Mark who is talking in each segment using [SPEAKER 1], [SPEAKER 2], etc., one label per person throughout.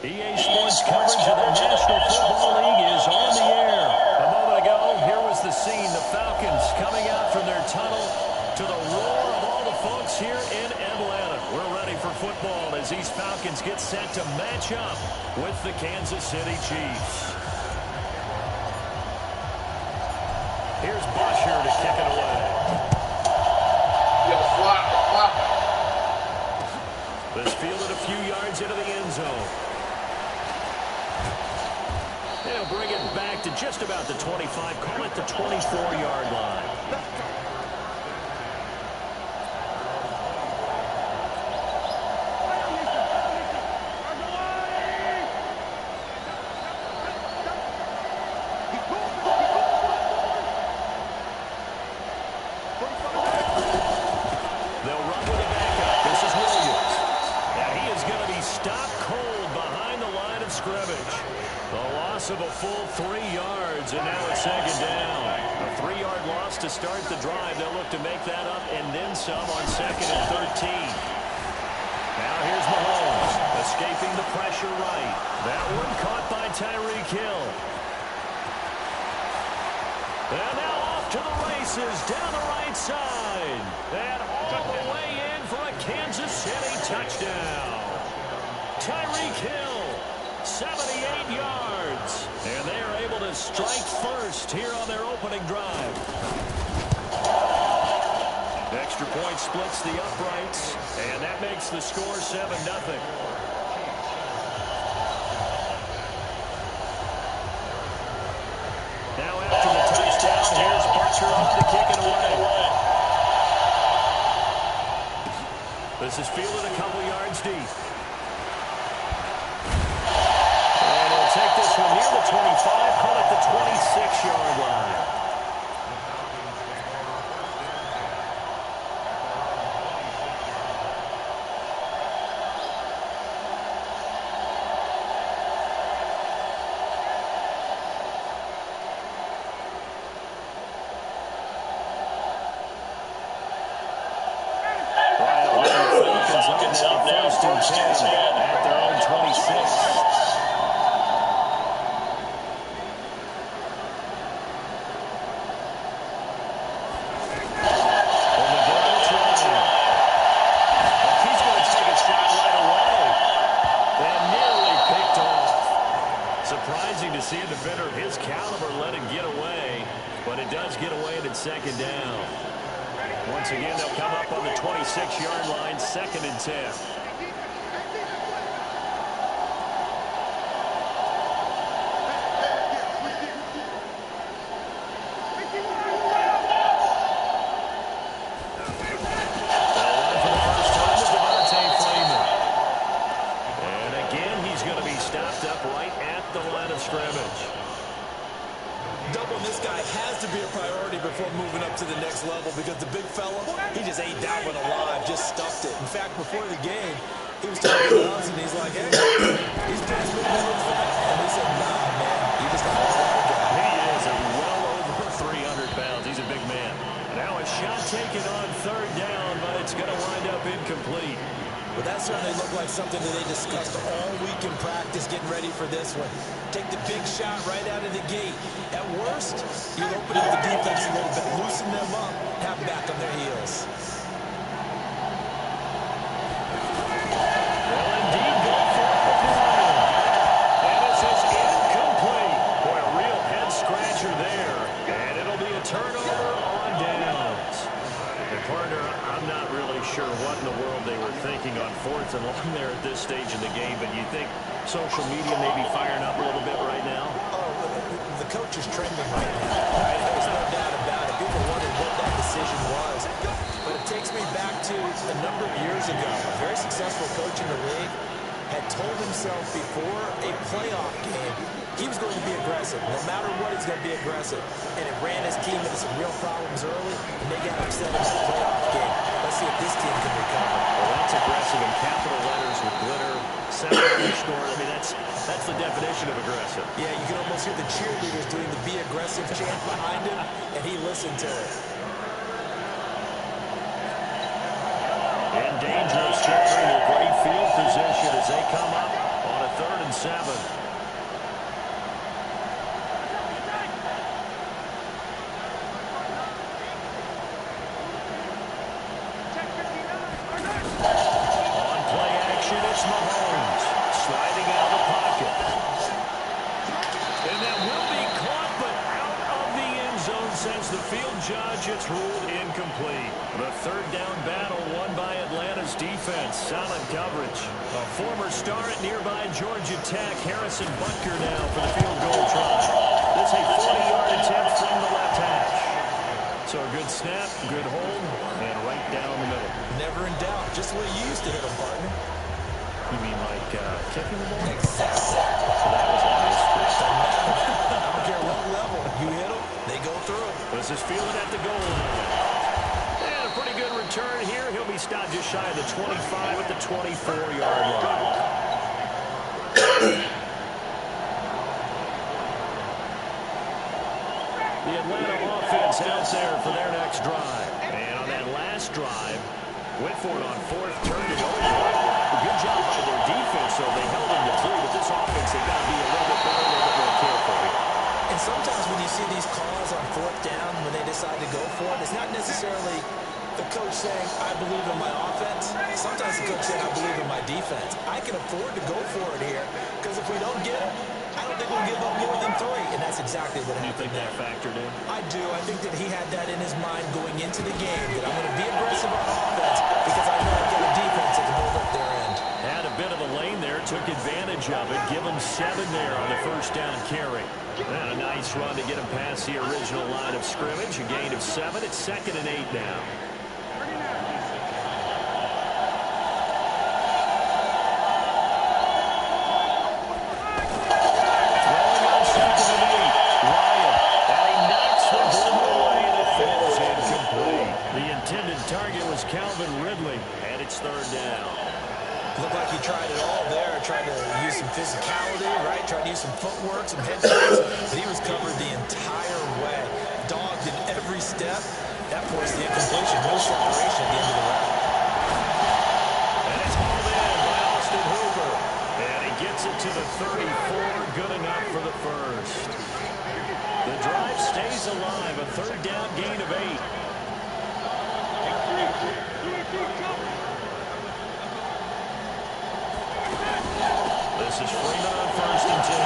[SPEAKER 1] EA Sports coverage of the National Football League is on the air. A moment ago, here was the scene. The Falcons coming out from their tunnel to the roar of all the folks here in Atlanta. We're ready for football as these Falcons get set to match up with the Kansas City Chiefs. Here's Busher to kick it away. This fielded a few yards into the end zone. They'll bring it back to just about the 25, call it the 24-yard line. They'll run with it back up. This is Williams. Now he is going to be stopped cold behind the line of scrimmage. The loss of a full 3 yards, and now it's second down. A 3-yard loss to start the drive. They'll look to make that up and then some on second and 13. Now here's Mahomes, escaping the pressure right. That one caught by Tyreek Hill. And now off to the races down the right side. And all the way in for a Kansas City touchdown. Tyreek Hill. 78 yards. And they are able to strike first here on their opening drive. Extra point splits the uprights, and that makes the score 7-0. Now after the touchdown, here's Butcher on to kick it away. This is fielded a couple yards deep. Take this one near the 25, call it the 26-yard line. Falcons up now, first and 10 at their own 26. Surprising to see a defender of his caliber let it get away, but it does get away and it's second down. Once again, they'll come up on the 26-yard line, second and 10.
[SPEAKER 2] Doubling this guy has to be a priority before moving up to the next level because the big fella, he just ate that one alive, just stuffed it. In fact, before the game, he was talking to us and he's like, hey, he's pretty smooth in the front. And he said, nah, man, he just got all that guy.
[SPEAKER 1] He is well over 300 pounds. He's a big man. Now a shot taken on third down, but it's going to wind up incomplete.
[SPEAKER 2] But that certainly looked like something that they discussed all week in practice, getting ready for this one. Take the big shot right out of the gate. At worst, you'll open up the defense a little bit, loosen them up, have them back on their heels.
[SPEAKER 1] Well, indeed, go for it with the line. And this is incomplete. Boy, a real head-scratcher there. And it'll be a turnover on downs. And partner, I'm not really sure what in the world they were thinking on fourth and long there at this stage in the game, but you think social media may be firing up a little bit right now?
[SPEAKER 2] Oh, the coach is trending right now. Right? There's no doubt about it. People wondered what that decision was. But it takes me back to a number of years ago. A very successful coach in the league had told himself before a playoff game he was going to be aggressive. No matter what, he's going to be aggressive. And it ran his team into some real problems early, and they got upset in that playoff game. Let's see if this team can recover.
[SPEAKER 1] Well, that's aggressive in capital letters with glitter, seven score. I mean, that's the definition of aggressive.
[SPEAKER 2] Yeah, you can almost hear the cheerleaders doing the be aggressive chant behind him, and he listened to it.
[SPEAKER 1] In dangerous territory, a great field position as they come up on a 3rd and 7. On play action, it's Mahomes. Sliding out of the pocket. And that will be caught, but out of the end zone, says the field judge. It's ruled incomplete. The 3rd down battle won by Atlanta's defense. Solid coverage. A former star at nearby Georgia Tech, Harrison Butker now for the field goal try. This is a 40-yard attempt from the left hash. So a good snap, good hold, and right down the middle.
[SPEAKER 2] Never in doubt. Just the way you used to hit them, partner.
[SPEAKER 1] You mean like kicking the ball?
[SPEAKER 2] Exactly.
[SPEAKER 1] So that was a nice switch.
[SPEAKER 2] I don't care what level. You hit them, they go through.
[SPEAKER 1] This is fielded at the goal line. And a pretty good return here. He'll be stopped just shy of the 25 at the 24-yard line. The Atlanta offense out there for their next drive. And on that last drive, went for it on 4th, turned it over. A good job by their defense, so they held them to 3, but this offense, they've got to be a little bit better, a little bit more careful here.
[SPEAKER 2] And sometimes when you see these calls on 4th down, when they decide to go for it, it's not necessarily the coach saying, I believe in my offense. Sometimes the coach saying, I believe in my defense. I can afford to go for it here, because if we don't get it, I don't think we'll give up more than 3. And that's exactly what happened.
[SPEAKER 1] You think that factored in?
[SPEAKER 2] I do. I think that he had that in his mind going into the game, that I'm going to be aggressive on offense because I know I've got a defense that can hold up their end.
[SPEAKER 1] Had a bit of a lane there, took advantage of it. Give him 7 there on the 1st down carry. And a nice run to get him past the original line of scrimmage. A gain of 7. It's 2nd and 8 now. Throwing on 2nd and 8. Ryan, and he knocks the ball away, and it falls incomplete. The intended target was Calvin Ridley, and it's 3rd down.
[SPEAKER 2] Looked like he tried it all there, tried to use some physicality, right? Tried to use some footwork, some head fakes, but he was covered the entire way. Dogged in every step. That forced the incompletion. No separation at the end of the route.
[SPEAKER 1] And it's hauled in by Austin Hooper. And he gets it to the 34, good enough for the 1st. The drive stays alive, a 3rd down gain of 8. This is Freeman on 1st and 10.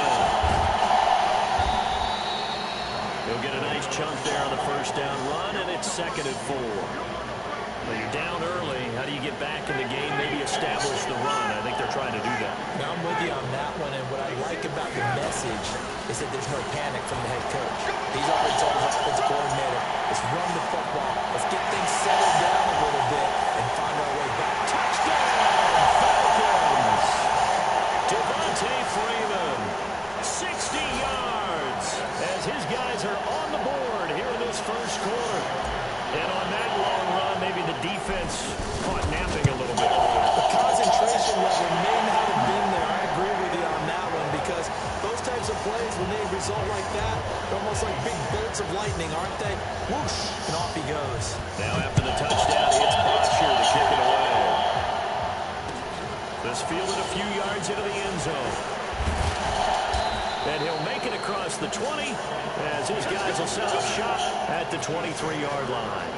[SPEAKER 1] He'll get a nice chunk there on the 1st down run, and it's 2nd and 4. Well, you're down early. How do you get back in the game, maybe establish the run? I think they're trying to do that.
[SPEAKER 2] Now, I'm with you on that one, and what I like about the message is that there's no panic from the head coach. He's already told his offensive coordinator, let's run the football. Let's get things settled down a little bit and find our way back. Touchdown, Falcons!
[SPEAKER 1] Devontae Freeman, 60 yards, as his guys are on the board here in this 1st quarter. And on that long run, maybe the defense caught napping a little bit.
[SPEAKER 2] The concentration level may not have been there. I agree with you on that one, because those types of plays, when they result like that, they're almost like big bolts of lightning, aren't they? Whoosh, and off he goes.
[SPEAKER 1] Now after the touchdown, it's Bosher to kick it away. This fielded a few yards into the end zone. And he'll make it across the 20 as his guys will set up shop at the 23-yard line.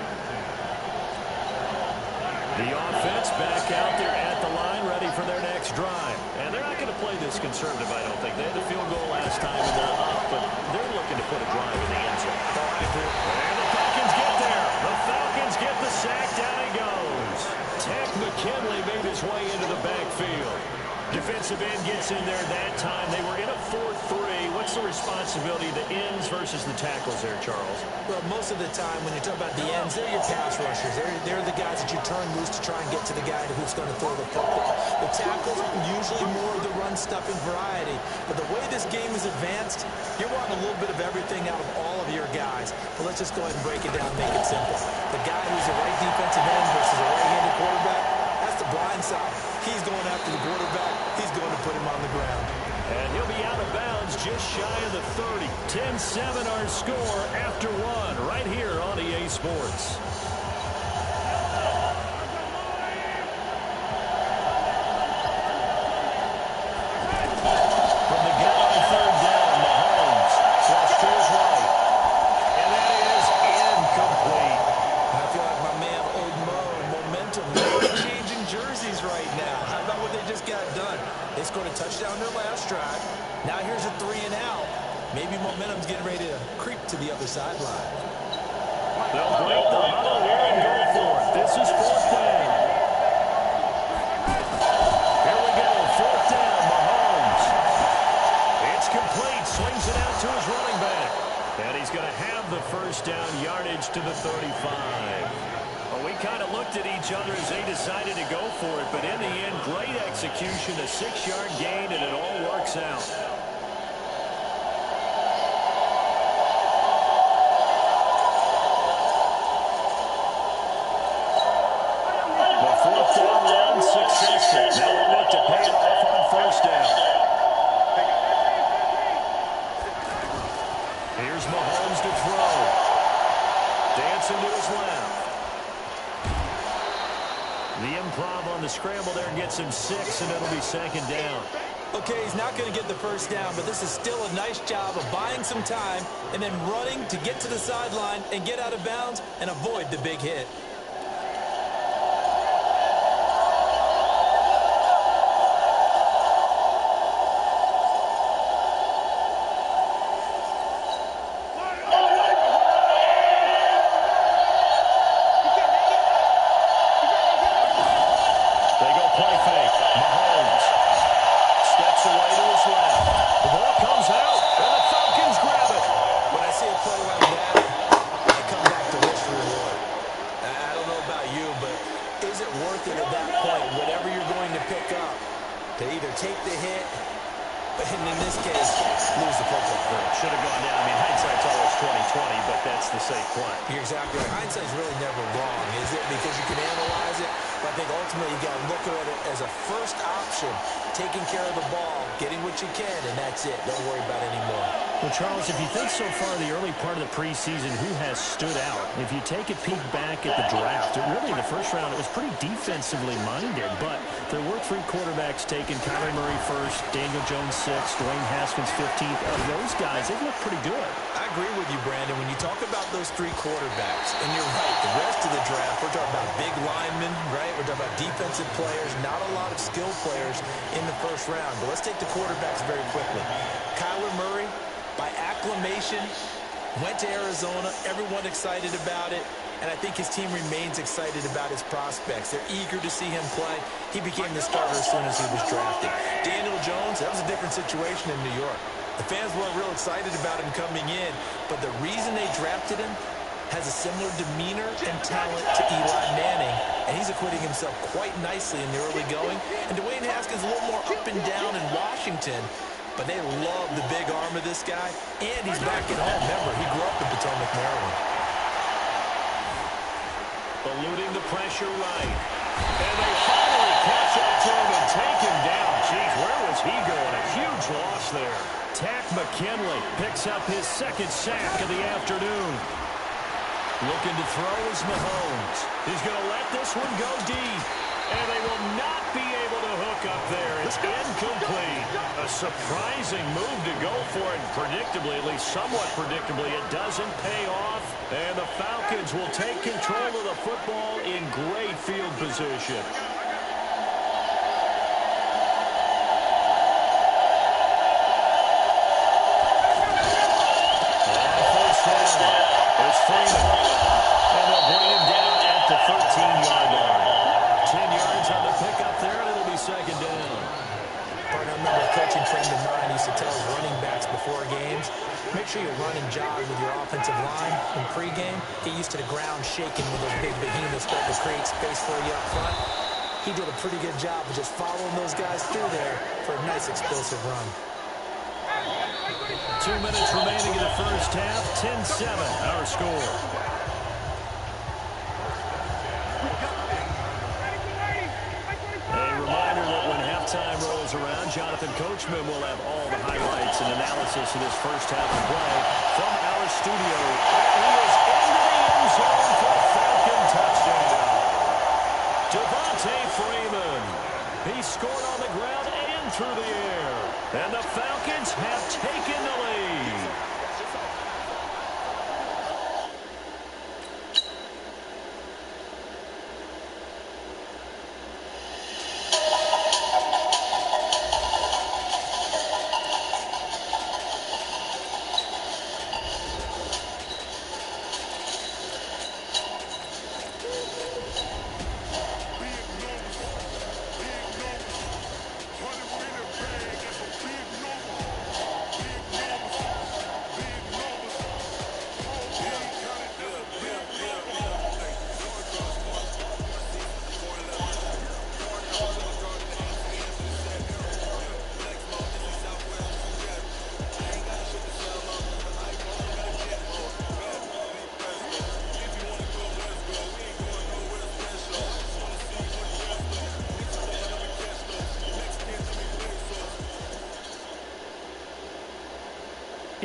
[SPEAKER 1] The offense back out there at the line, ready for their next drive. And they're not going to play this conservative, I don't think. They had the field goal last time and they're up, but they're looking to put a drive in the end zone. And the Falcons get there. The Falcons get the sack. Down he goes. Tech McKinley made his way into the backfield. Defensive end gets in there that time. They were in a 4-3. What's the responsibility of the ends versus the tackles there, Charles?
[SPEAKER 2] Well, most of the time when you talk about the ends, they're your pass rushers. They're the guys that you turn loose to try and get to the guy who's going to throw the football. The tackles are usually more of the run-stuffing variety. But the way this game is advanced, you're wanting a little bit of everything out of all of your guys. But let's just go ahead and break it down and make it simple. The guy who's a right defensive end versus a right-handed quarterback, that's the blind side. He's going after the quarterback. He's going to put him on the ground.
[SPEAKER 1] And he'll be out of bounds just shy of the 30. 10-7 our score after 1 right here on EA Sports.
[SPEAKER 2] They scored a touchdown in their last drive. Now here's a 3 and out. Maybe momentum's getting ready to creep to the other sideline.
[SPEAKER 1] They'll break the huddle here and go for it. This is 4th down. Here we go, 4th down, Mahomes. It's complete, swings it out to his running back. And he's going to have the first down yardage to the 35. Well, we kind of looked at each other as they decided to go for it, but in the end, great execution, a 6-yard gain, and it all works out. The 4th down run successful. Now we'll look to pay it off on 1st down. Here's Mahomes to throw. Dancing to his left. The improv on the scramble there gets him 6, and it'll be 2nd down.
[SPEAKER 2] Okay, he's not going to get the first down, but this is still a nice job of buying some time and then running to get to the sideline and get out of bounds and avoid the big hit. You're exactly right. Hindsight's really never wrong, is it? Because you can analyze it, but I think ultimately you got to look at it as a first option, taking care of the ball, getting what you can, and that's it. Don't worry about it anymore.
[SPEAKER 1] Well, Charles, if you think so far the early part of the preseason, who has stood out? If you take a peek back at the draft, really in the first round, it was pretty defensively minded, but there were 3 quarterbacks taken. Kyler Murray first, Daniel Jones 6th, Dwayne Haskins 15th. Of those guys, they've looked pretty good.
[SPEAKER 2] I agree with you, Brandon. When you talk about those 3 quarterbacks, and you're right, the rest of the draft, we're talking about big linemen, right? We're talking about defensive players, not a lot of skill players in the first round. But let's take the quarterbacks very quickly. Kyler Murray, by acclamation, went to Arizona. Everyone excited about it. And I think his team remains excited about his prospects. They're eager to see him play. He became the starter as soon as he was drafted. Daniel Jones, that was a different situation in New York. The fans weren't real excited about him coming in, but the reason they drafted him has a similar demeanor and talent to Eli Manning, and he's acquitting himself quite nicely in the early going. And Dwayne Haskins a little more up and down in Washington, but they love the big arm of this guy, and he's back at home. Remember, he grew up in Potomac, Maryland.
[SPEAKER 1] Eluding the pressure right. And they finally catch up to him and take him down. Jeez, where was he going? A huge loss there. Tack McKinley picks up his 2nd sack of the afternoon. Looking to throw is Mahomes. He's going to let this one go deep. And they will not be able to hook up there. It's incomplete. A surprising move to go for it. Predictably, at least somewhat predictably, it doesn't pay off. And the Falcons will take control of the football in great field position. It's Freeman. And they'll bring him down at the 13-yard line. 10 yards on the pickup there, and it'll be 2nd down.
[SPEAKER 2] Partner, I remember a coaching friend of mine used to tell his running backs before games, make sure you run and jog with your offensive line in pregame. Get used to the ground shaking with those big behemoths starting to create space for you up front. He did a pretty good job of just following those guys through there for a nice explosive run.
[SPEAKER 1] 2 minutes remaining in the first half. 10-7, our score. A reminder that when halftime rolls around, Jonathan Coachman will have all the highlights and analysis of this first half of play from our studio. He is into the end zone for a Falcon touchdown. Devontae Freeman. He scored on the ground and through the air. And the Falcons have taken the lead.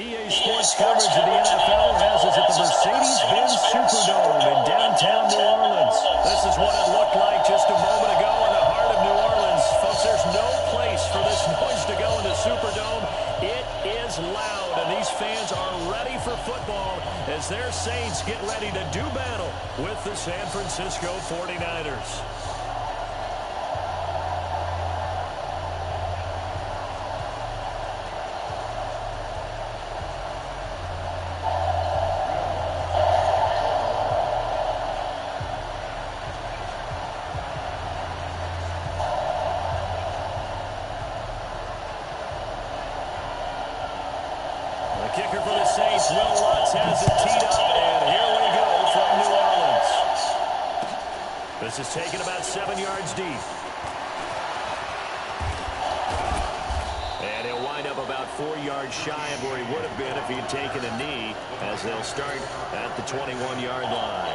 [SPEAKER 1] EA Sports coverage of the NFL has us at the Mercedes-Benz Superdome in downtown New Orleans. This is what it looked like just a moment ago in the heart of New Orleans. Folks, there's no place for this noise to go in the Superdome. It is loud, and these fans are ready for football as their Saints get ready to do battle with the San Francisco 49ers. Kicker for the Saints, Will Lutz has it teed up, and here we go from New Orleans. This is taken about 7 yards deep. And he'll wind up about 4 yards shy of where he would have been if he had taken a knee, as they'll start at the 21-yard line.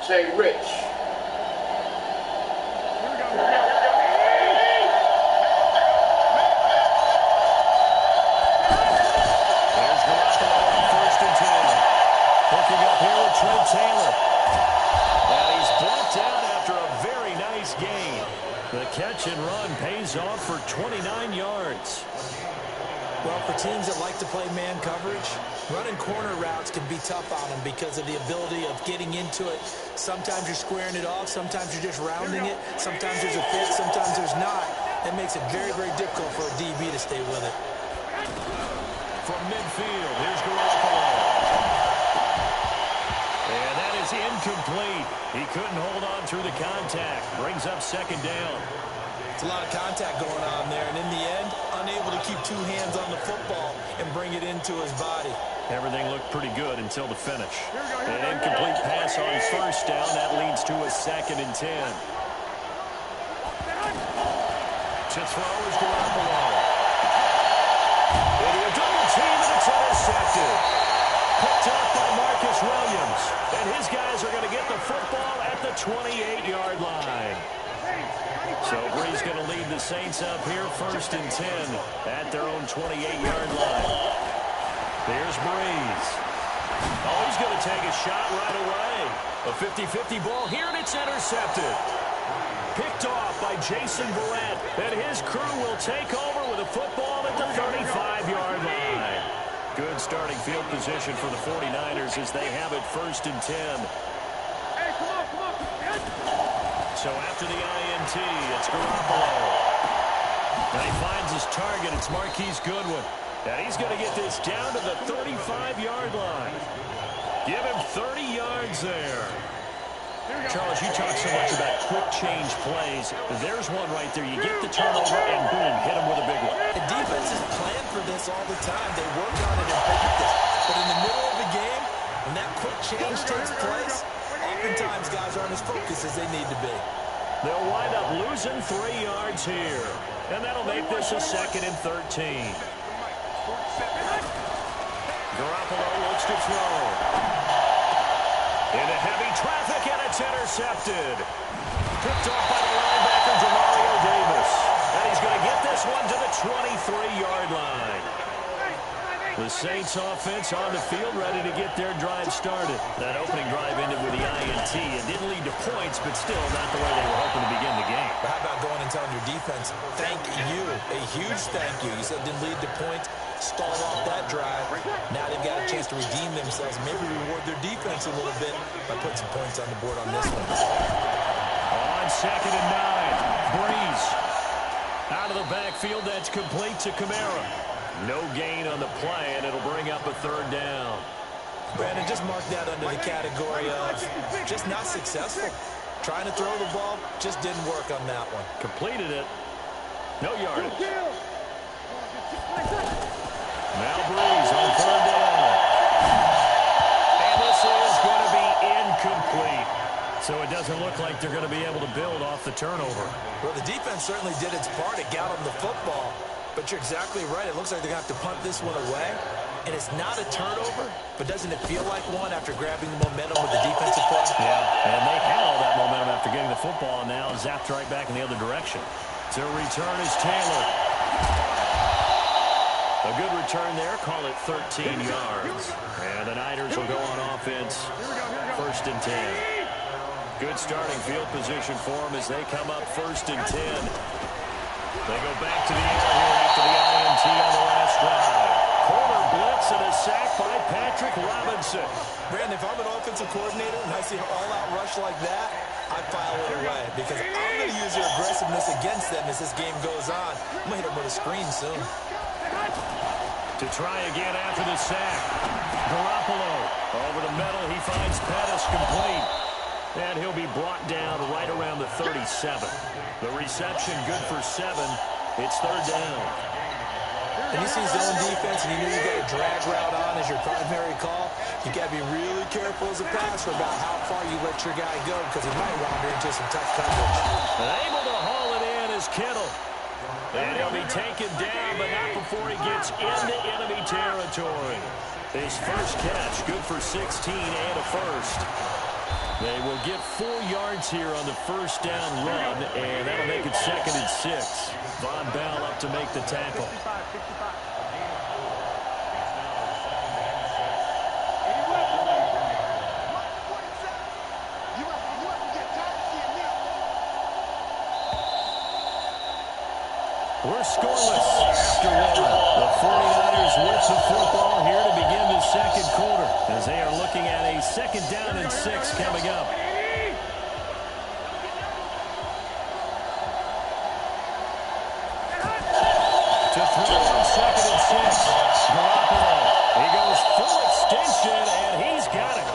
[SPEAKER 3] Say Rich.
[SPEAKER 1] There's Garoppolo on 1st and 10. Hooking up here with Trent Taylor. And he's blocked out after a very nice gain. The catch and run pays off for 29 yards.
[SPEAKER 2] Well, for teams that like to play man coverage, running corner routes can be tough on them because of the ability of getting into it. Sometimes you're squaring it off. Sometimes you're just rounding it. Sometimes there's a fit. Sometimes there's not. That makes it very, very difficult for a DB to stay with it.
[SPEAKER 1] From midfield, here's Garoppolo. And that is incomplete. He couldn't hold on through the contact. Brings up 2nd down.
[SPEAKER 2] It's a lot of contact going on there, and in the end, unable to keep 2 hands on the football and bring it into his body.
[SPEAKER 1] Everything looked pretty good until the finish. An incomplete pass on 1st down. That leads to a 2nd and 10. To throw is Garoppolo. Into a double team, and it's intercepted. Picked off by Marcus Williams. And his guys are going to get the football at the 28-yard line. So Bree's going to lead the Saints up here 1st and 10 at their own 28-yard line. There's Breeze. Oh, he's going to take a shot right away. A 50-50 ball here, and it's intercepted. Picked off by Jason Barrett, and his crew will take over with a football at the 35-yard line. Good starting field position for the 49ers as they have it 1st and 10. So after the INT, it's Garoppolo. And he finds his target. It's Marquise Goodwin. And he's going to get this down to the 35-yard line. Give him 30 yards there. Charles, you talk so much about quick change plays. There's one right there. You get the turnover, and boom, hit him with a big one.
[SPEAKER 2] The defenses plan for this all the time. They work on it and practice. But in the middle of the game, when that quick change takes place, oftentimes guys aren't as focused as they need to be.
[SPEAKER 1] They'll wind up losing 3 yards here. And that'll make this a 2nd and 13. Garoppolo looks to throw. Into heavy traffic, and it's intercepted. Picked off by the linebacker, Demario Davis. And he's going to get this one to the 23-yard line. The Saints offense on the field, ready to get their drive started. That opening drive ended with the INT. It didn't lead to points, but still not the way they were hoping to begin the game.
[SPEAKER 2] But how about going and telling your defense, thank you, a huge thank you. You said it didn't lead to points, stalled off that drive. Now they've got a chance to redeem themselves, maybe reward their defense a little bit by putting some points on the board on this one.
[SPEAKER 1] On 2nd and 9, Breeze. Out of the backfield, that's complete to Kamara. No gain on the play, and it'll bring up a 3rd down.
[SPEAKER 2] Brandon, just mark that under the category of just not successful. Trying to throw the ball, just didn't work on that one.
[SPEAKER 1] Completed it. No yardage. Now Breeze on 3rd down. And this is going to be incomplete. So it doesn't look like they're going to be able to build off the turnover.
[SPEAKER 2] Well, the defense certainly did its part. It got them the football. But you're exactly right. It looks like they're going to have to punt this one away. And it's not a turnover, but doesn't it feel like one after grabbing the momentum with the defensive play?
[SPEAKER 1] Yeah, and they had all that momentum after getting the football, and now zapped right back in the other direction. To return is Taylor. A good return there. Call it 13 yards. And the Niners will go on offense. 1st and 10. Good starting field position for them as they come up 1st and 10. They go back to the air here after the INT on the last drive. Corner blitz and a sack by Patrick Robinson.
[SPEAKER 2] Brandon, if I'm an offensive coordinator and I see an all-out rush like that, I file it away because I'm going to use your aggressiveness against them as this game goes on. I'm going to hit them with a screen soon.
[SPEAKER 1] To try again after the sack. Garoppolo over the middle. He finds Pettis complete. And he'll be brought down right around the 37. The reception good for 7. It's 3rd down.
[SPEAKER 2] And you see zone defense and you know you got a drag route on as your primary call. You got to be really careful as a passer about how far you let your guy go because he might wander into some tough coverage.
[SPEAKER 1] And able to haul it in is Kittle. And he'll be taken down, but not before he gets into enemy territory. His first catch, good for 16 and a first. They will get 4 yards here on the 1st down run, and that'll make it 2nd and 6. Von Bell up to make the tackle. We're scoreless after 1. The 49ers with the football here to begin the 2nd quarter as they are looking at a 2nd down and 6 coming up. To throw on 2nd and 6. Garoppolo. He goes full extension, and he's got it.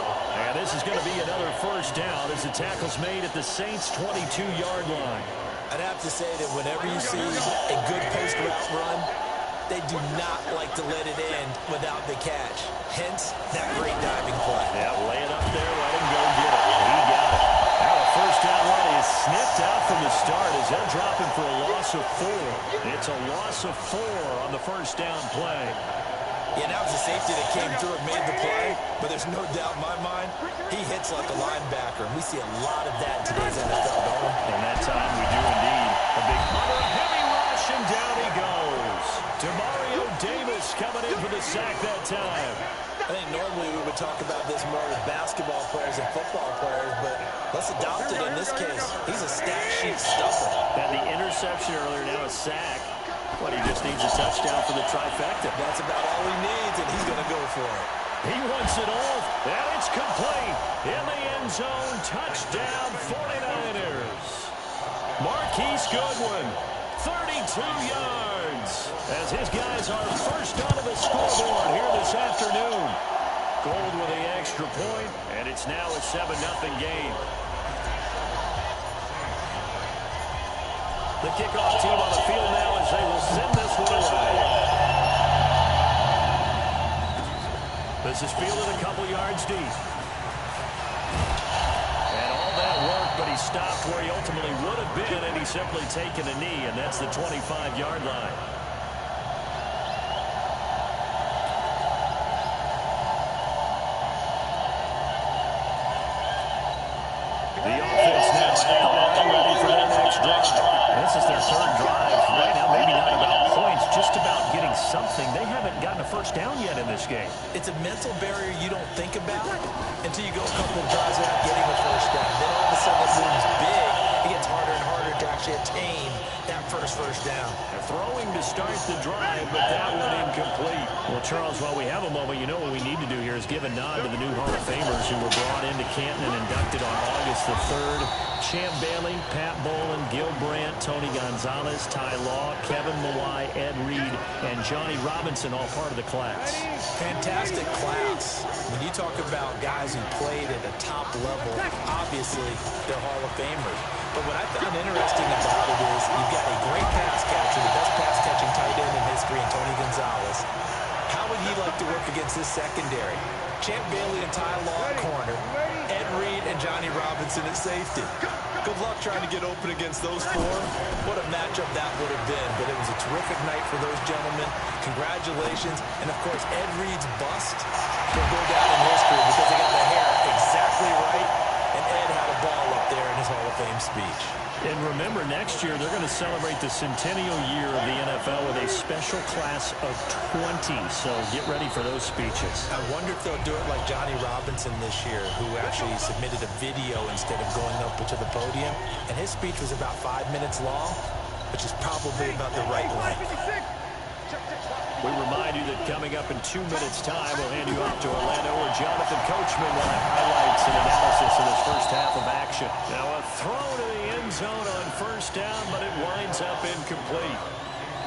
[SPEAKER 1] And this is going to be another 1st down as the tackle's made at the Saints' 22-yard line.
[SPEAKER 2] I'd have to say that whenever you see a good post route run, they do not like to let it end without the catch. Hence, that great diving play.
[SPEAKER 1] Yeah, lay it up there, let him go get it. He got it. Now a 1st down run is snipped out from the start as they'll drop him for a loss of 4. It's a loss of 4 on the 1st down play.
[SPEAKER 2] Yeah, that was a safety that came through and made the play, but there's no doubt in my mind, he hits like a linebacker, and we see a lot of that in today's NFL, don't we?
[SPEAKER 1] And that time we do indeed. A big Hunter, heavy rush, and down he goes. Demario Davis coming in for the sack that time.
[SPEAKER 2] I think normally we would talk about this more with basketball players and football players, but let's adopt it in this case. He's a stat sheet stuffer.
[SPEAKER 1] Had the interception earlier, now a sack. What, he just needs a touchdown for the trifecta.
[SPEAKER 2] That's about all he needs, and he's going to go for it.
[SPEAKER 1] He wants it off, and it's complete. In the end zone, touchdown 49ers. Marquise Goodwin, 32 yards. As his guys are first onto the scoreboard here this afternoon. Gold with the extra point, and it's now a 7-0 game. The kickoff team on the field now as they will send this one away. This is fielded a couple yards deep. And all that work, but he stopped where he ultimately would have been, and he's simply taken a knee, and that's the 25-yard line. The offense now out and ready for their next drive. This is their 3rd drive. Right now, maybe not about points, just about getting something. They haven't gotten a 1st down yet in this game.
[SPEAKER 2] It's a mental barrier you don't think about until you go a couple of drives without getting a 1st down. Then all of a sudden it looms big. It gets harder and harder to actually attain that first down.
[SPEAKER 1] They're throwing to start the drive, but that one incomplete. Well, Charles, while we have a moment, you know what we need to do here is give a nod to the new Hall of Famers who were brought into Canton and inducted on August the 3rd. Champ Bailey, Pat Bolin, Gil Brandt, Tony Gonzalez, Ty Law, Kevin Mawai, Ed Reed, and Johnny Robinson, all part of the class.
[SPEAKER 2] Fantastic class. When you talk about guys who played at a top level, obviously they're Hall of Famers. But what I found interesting about it is you've got a great pass catcher, the best pass-catching tight end in history, and Tony Gonzalez. How would he like to work against this secondary? Champ Bailey and Ty Law at corner, Ed Reed and Johnny Robinson at safety. Good luck trying to get open against those four. What a matchup that would have been. But it was a terrific night for those gentlemen. Congratulations. And, of course, Ed Reed's bust will go down in history because they got the hair exactly right. And Ed had a ball up there in his Hall of Fame speech.
[SPEAKER 1] And remember, next year they're going to celebrate the centennial year of the NFL with a special class of 20. So get ready for those speeches.
[SPEAKER 2] I wonder if they'll do it like Johnny Robinson this year, who actually submitted a video instead of going up to the podium. And his speech was about 5 minutes long, which is probably about the right length.
[SPEAKER 1] We remind you that coming up in 2 minutes' time, we'll hand you off to Orlando, where Jonathan Coachman will have highlights and analysis in this first half of action. Now a throw to the end zone on first down, but it winds up incomplete.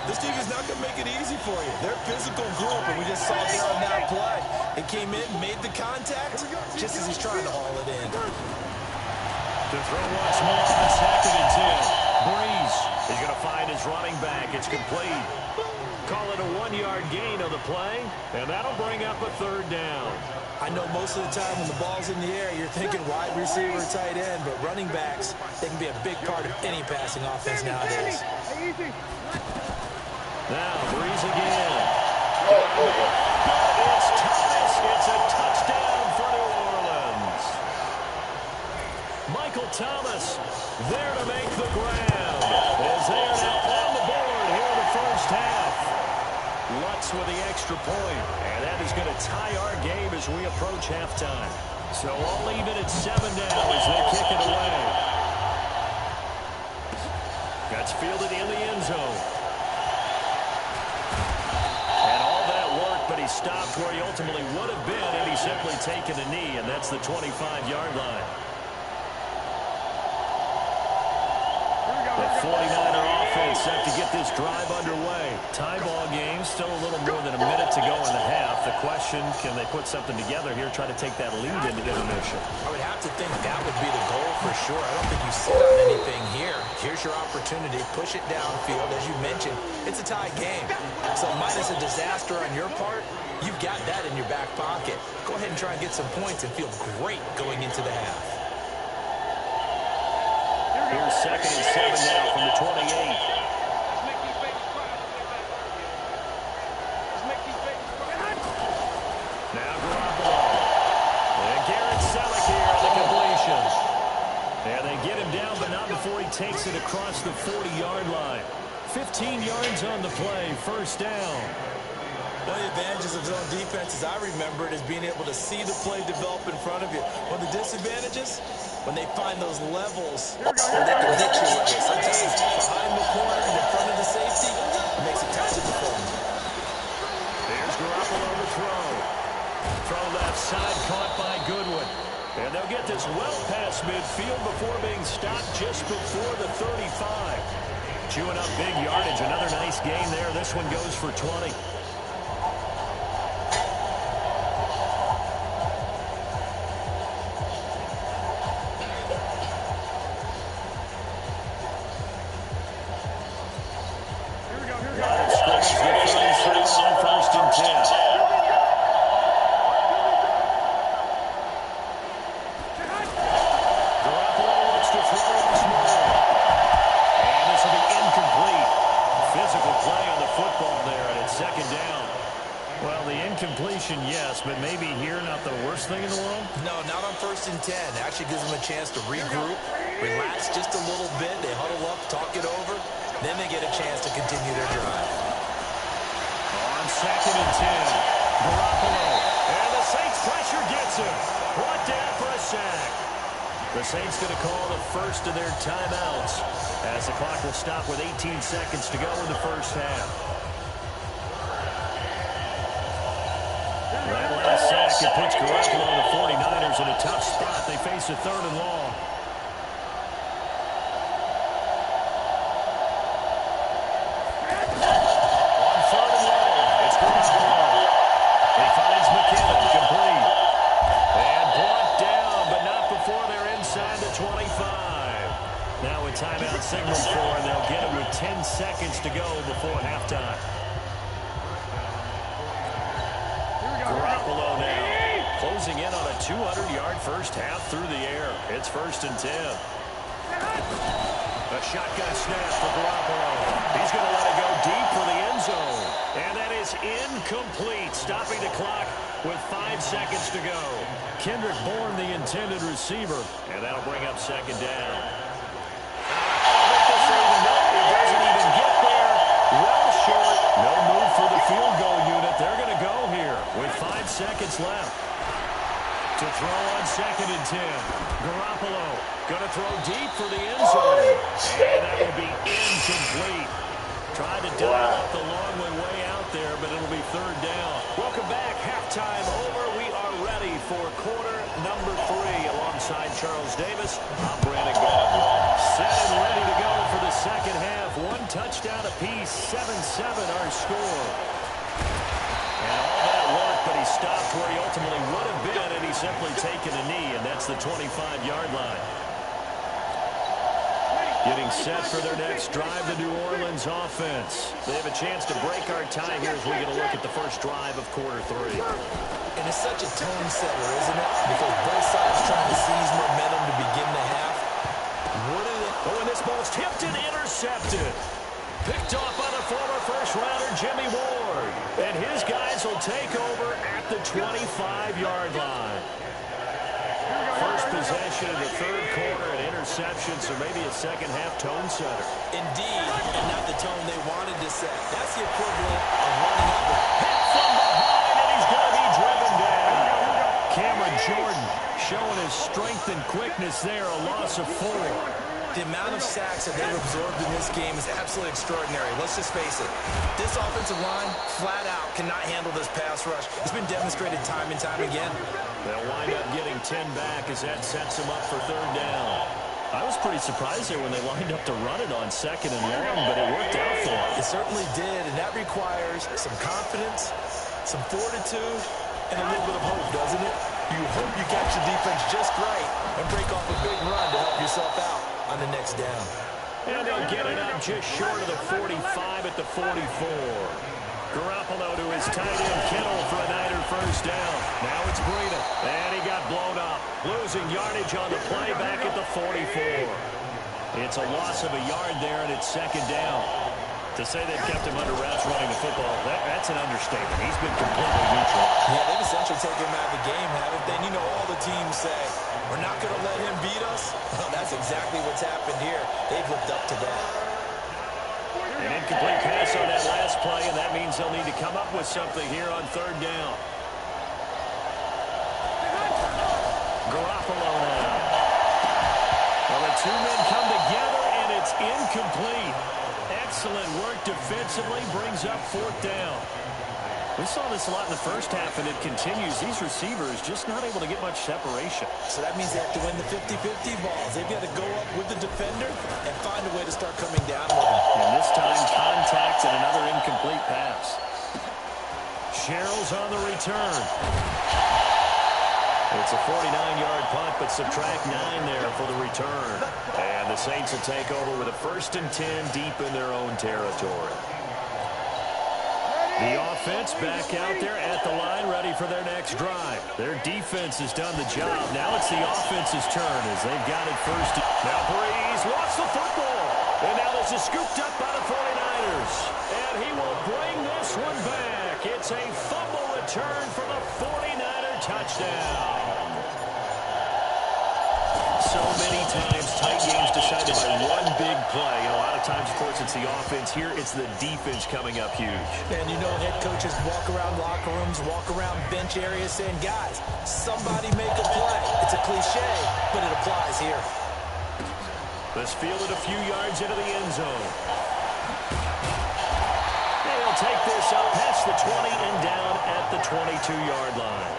[SPEAKER 2] This team is not going to make it easy for you. They're a physical group, and we just saw there on that play. It came in, made the contact, just as he's trying to haul it in.
[SPEAKER 1] To throw once more on second and 10. Breeze is going to find his running back. It's complete. Call it a 1-yard gain on the play, and that'll bring up a third down.
[SPEAKER 2] I know most of the time when the ball's in the air, you're thinking wide receiver, tight end, but running backs, they can be a big part of any passing offense nowadays.
[SPEAKER 1] Now, Breeze again. It's Thomas. It's a touchdown for New Orleans. Michael Thomas there to make the grab. As they are now on the board here in the first half. Lutz with the extra point, and that is going to tie our game as we approach halftime. So all even at 7 now as they kick it away. That's fielded in the end zone. And all that work, but he stopped where he ultimately would have been had he simply taken a knee, and that's the 25-yard line. The 49er offense set to get this drive underway. Tie ball game, still a little more than a minute to go in the half. The question, can they put something together here, try to take that lead into intermission?
[SPEAKER 2] I would have to think that would be the goal for sure. I don't think you sit on anything here. Here's your opportunity. Push it downfield. As you mentioned, it's a tie game. So minus a disaster on your part, you've got that in your back pocket. Go ahead and try and get some points and feel great going into the half.
[SPEAKER 1] Here's second and 7 now from the 28. Now Garoppolo. And Garrett Selleck here on the completion. And they get him down, but not before he takes it across the 40-yard line. 15 yards on the play, first down.
[SPEAKER 2] One of the advantages of zone defense, as I remember it, is being able to see the play develop in front of you. One of the disadvantages, when they find those levels where they can hit you with it. Sometimes behind the corner and in front of the safety, it makes it tough to defend.
[SPEAKER 1] There's Garoppolo to throw. Throw left side, caught by Goodwin. And they'll get this well past midfield before being stopped just before the 35. Chewing up big yardage. Another nice gain there. This one goes for 20. Yes, but maybe here not the worst thing in the world?
[SPEAKER 2] No, not on 1st and 10. It actually gives them a chance to regroup, relax just a little bit. They huddle up, talk it over. Then they get a chance to continue their drive.
[SPEAKER 1] On 2nd and 10, Garoppolo. And the Saints pressure gets him. Brought down for a sack. The Saints going to call the first of their timeouts as the clock will stop with 18 seconds to go in the first half. That last sack, it puts Garoppolo and the 49ers in a tough spot. They face a 3rd and long. On 3rd and long, it's Garoppolo. He finds McKinnon, complete. And brought down, but not before they're inside the 25. Now a timeout signal for, and they'll get it with 10 seconds to go before halftime. Garoppolo now closing in on a 200-yard first half through the air. It's 1st and 10. A shotgun snap for Garoppolo. He's going to let it go deep for the end zone. And that is incomplete, stopping the clock with 5 seconds to go. Kendrick Bourne, the intended receiver, and that'll bring up second down. It doesn't even get there. Well short. No move for the field goal unit. They're going to go here with 5 seconds left. To throw on 2nd and 10. Garoppolo going to throw deep for the end zone. And that will be incomplete. Tried to dial up the long way out there, but it'll be 3rd down. Welcome back. Halftime over. We are ready for quarter number 3. Alongside Charles Davis, I'm Brandon Gaudin. Set and ready to go for the second half. 1 touchdown apiece. 7-7 our score. And all that work, but he stopped where he ultimately would have been, and he's simply taken a knee, and that's the 25-yard line. Getting set for their next drive, the New Orleans offense. They have a chance to break our tie here as we get a look at the first drive of quarter 3.
[SPEAKER 2] And it's such a tone setter, isn't it? Because both sides trying to seize momentum to begin the half.
[SPEAKER 1] Oh, and this ball's tipped and intercepted. Picked off by the former first-rounder Jimmy Ward. And his guys will take over at the 25-yard line. First possession of the 3rd quarter, an interception, so maybe a second-half tone setter.
[SPEAKER 2] Indeed, and not the tone they wanted to set. That's the equivalent of running up.
[SPEAKER 1] Hit from behind, and he's going to be driven down. Cameron Jordan showing his strength and quickness there, a loss of 4.
[SPEAKER 2] The amount of sacks that they've absorbed in this game is absolutely extraordinary. Let's just face it. This offensive line, flat out, cannot handle this pass rush. It's been demonstrated time and time again.
[SPEAKER 1] They'll wind up getting 10 back as that sets them up for 3rd down. I was pretty surprised there when they lined up to run it on 2nd and long, but it worked out for them.
[SPEAKER 2] It certainly did, and that requires some confidence, some fortitude, and a little bit of hope, doesn't it? You hope you catch the defense just right and break off a big run to help yourself out on the next down.
[SPEAKER 1] And they'll get it up just short of the 45 at the 44. Garoppolo to his tight end Kittle for a Niner first down. Now it's Breida, and he got blown up. Losing yardage on the play back at the 44. It's a loss of a yard there, and it's 2nd down. To say they've kept him under wraps running the football, that's an understatement. He's been completely neutral.
[SPEAKER 2] Yeah, they've essentially taken him out of the game, haven't they? And you know all the teams say, we're not going to let him beat us. Well, that's exactly what's happened here. They've lived up to that.
[SPEAKER 1] An incomplete pass on that last play, and that means they'll need to come up with something here on 3rd down. Garoppolo now. Well, the 2 men come together, and it's incomplete. Excellent work defensively, brings up 4th down. We saw this a lot in the first half, and it continues. These receivers just not able to get much separation.
[SPEAKER 2] So that means they have to win the 50-50 balls. They've got to go up with the defender and find a way to start coming down with him.
[SPEAKER 1] And this time, contact and another incomplete pass. Sherrill's on the return. It's a 49-yard punt, but subtract 9 there for the return. And the Saints will take over with a 1st and 10 deep in their own territory. The offense back out there at the line, ready for their next drive. Their defense has done the job. Now it's the offense's turn as they've got it first. Now Breeze lost the football. And now this is scooped up by the 49ers. And he will bring this one back. It's a fumble return for the 49er touchdown. So many times tight games decided by one big play. And a lot of times, of course, it's the offense. Here, it's the defense coming up huge.
[SPEAKER 2] And you know head coaches walk around locker rooms, walk around bench areas saying, guys, somebody make a play. It's a cliche, but it applies here.
[SPEAKER 1] Let's field it a few yards into the end zone. And he'll take this up past the 20 and down at the 22-yard line.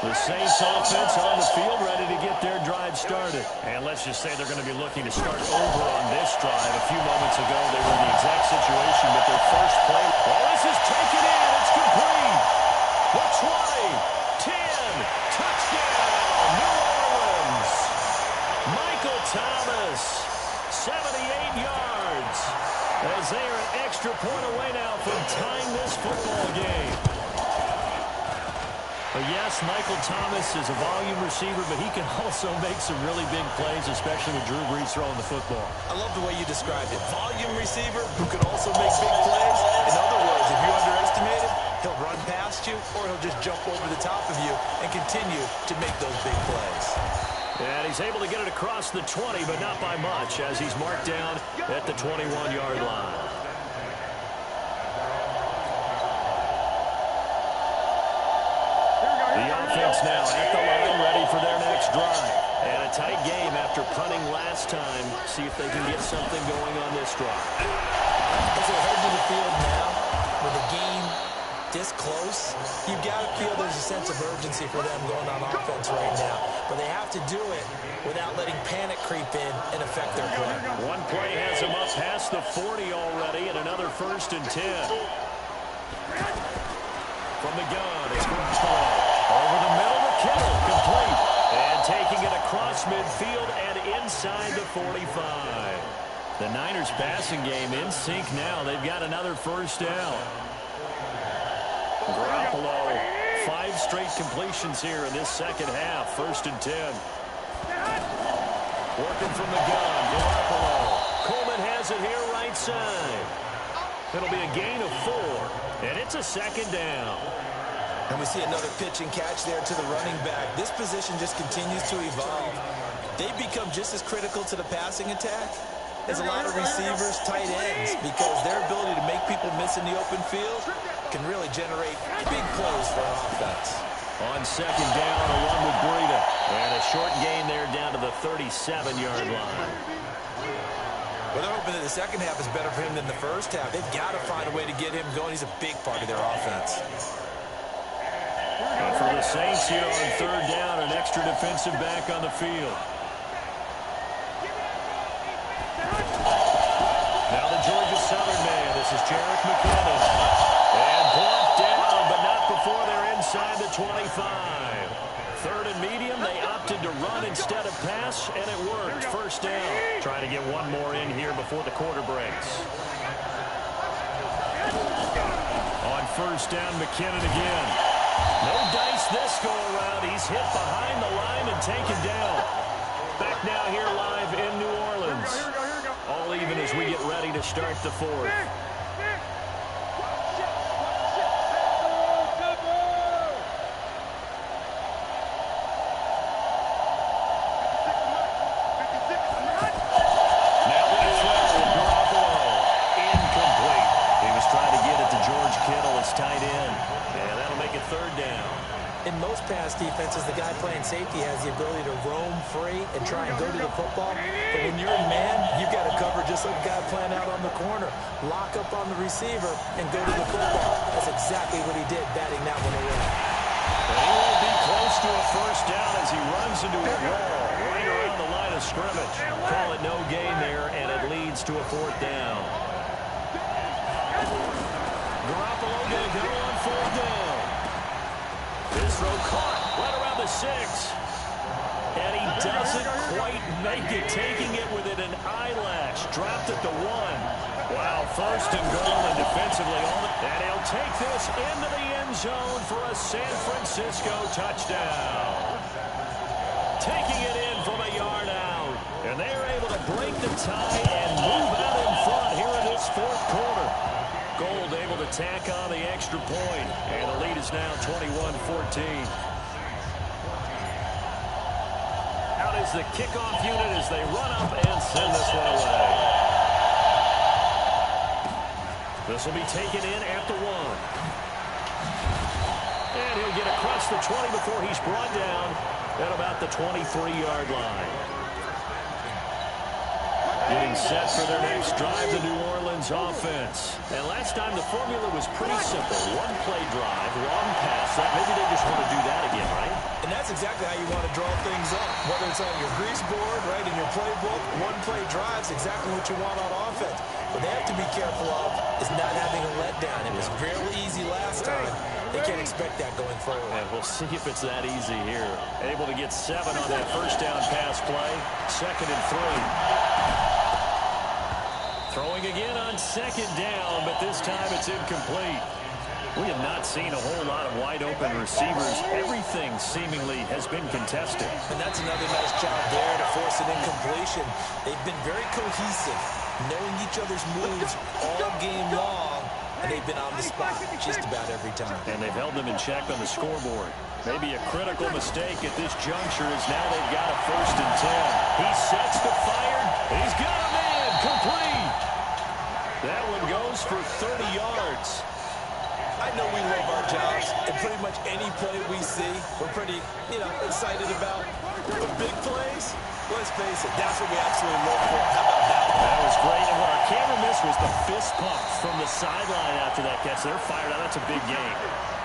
[SPEAKER 1] The Saints offense on the field, ready to get their drive started. And let's just say they're going to be looking to start over on this drive. A few moments ago, they were in the exact situation with their first play. Well, this is taken in. It's complete. The 20, 10, touchdown, New Orleans. Michael Thomas, 78 yards. As they are an extra point away now from tying this football game. But yes, Michael Thomas is a volume receiver, but he can also make some really big plays, especially with Drew Brees throwing the football.
[SPEAKER 2] I love the way you described it. Volume receiver who can also make big plays. In other words, if you underestimate him, he'll run past you or he'll just jump over the top of you and continue to make those big plays.
[SPEAKER 1] And he's able to get it across the 20, but not by much, as he's marked down at the 21-yard line. The offense now at the line, ready for their next drive. And a tight game after punting last time. See if they can get something going on this drive.
[SPEAKER 2] As they head to the field now, with the game this close, you've got to feel there's a sense of urgency for them going on offense right now. But they have to do it without letting panic creep in and affect their play.
[SPEAKER 1] One play has them up past the 40 already, and another 1st and 10. From the gun, it's Garoppolo. Over the middle to Kittle, complete. And taking it across midfield and inside the 45. The Niners passing game in sync now. They've got another 1st down. Garoppolo, 5 straight completions here in this second half. 1st and 10. Working from the gun, Garoppolo. Coleman has it here right side. It'll be a gain of 4, and it's a 2nd down.
[SPEAKER 2] And we see another pitch and catch there to the running back. This position just continues to evolve. They've become just as critical to the passing attack as a lot of receivers, tight ends, because their ability to make people miss in the open field can really generate big plays for an offense.
[SPEAKER 1] On 2nd down, a run with Breida. And a short gain there down to the 37-yard line.
[SPEAKER 2] Well, they're hoping that the second half is better for him than the first half. They've got to find a way to get him going. He's a big part of their offense.
[SPEAKER 1] And for the Saints here on 3rd down, an extra defensive back on the field. Now the Georgia Southern man. This is Jarek McKinnon. And blocked down, but not before they're inside the 25. 3rd and medium. They opted to run instead of pass, and it worked. 1st down. Trying to get one more in here before the quarter breaks. On 1st down, McKinnon again. No dice this go-around. He's hit behind the line and taken down. Back now here live in New Orleans. All even as we get ready to start the 4th. Now we throw Garoppolo. Incomplete. He was trying to get it to George Kittle, his tight end. And that'll make it 3rd down.
[SPEAKER 2] In most pass defenses, the guy playing safety has the ability to roam free and try and go to the football. But when you're in man, you've got to cover just like the guy playing out on the corner. Lock up on the receiver and go to the football. That's exactly what he did, batting that one away.
[SPEAKER 1] And he will be close to a 1st down as he runs into a wall right around the line of scrimmage. Call it no gain there, and it leads to a 4th down. Garoppolo going to go on 4th down. This throw caught right around the 6. And he doesn't quite make it, taking it within an eyelash. Dropped at the 1. Wow, 1st and goal, and defensively all the... And he'll take this into the end zone for a San Francisco touchdown. Taking it in from a yard out. And they're able to break the tie and move out in front here in this 4th quarter. Gold able to tack on the extra point, and the lead is now 21-14. Out is the kickoff unit as they run up and send this one away. This will be taken in at the 1. And he'll get across the 20 before he's brought down at about the 23-yard line. Getting set for their next drive, the New Orleans offense. And last time the formula was pretty simple. 1 play drive, 1 pass. Maybe they just want to do that again, right?
[SPEAKER 2] And that's exactly how you want to draw things up. Whether it's on your grease board, right, in your playbook, 1 play drive is exactly what you want on offense. What they have to be careful of is not having a letdown. It was fairly easy last time. They can't expect that going forward.
[SPEAKER 1] And we'll see if it's that easy here. Able to get 7 on that 1st down pass play. 2nd and 3. Throwing again on 2nd down, but this time it's incomplete. We have not seen a whole lot of wide-open receivers. Everything seemingly has been contested.
[SPEAKER 2] And that's another nice job there to force an incompletion. They've been very cohesive, knowing each other's moves all game long, and they've been on the spot just about every time.
[SPEAKER 1] And they've held them in check on the scoreboard. Maybe a critical mistake at this juncture is now they've got a 1st and 10. He sets the fire. He's got a man complete. That one goes for 30 yards.
[SPEAKER 2] I know we love our jobs, and pretty much any play we see, we're pretty, excited about. But big plays, let's face it, that's what we absolutely look for. How about that?
[SPEAKER 1] That was great, and what our camera missed was the fist pump from the sideline after that catch. They're fired out. That's a big gain.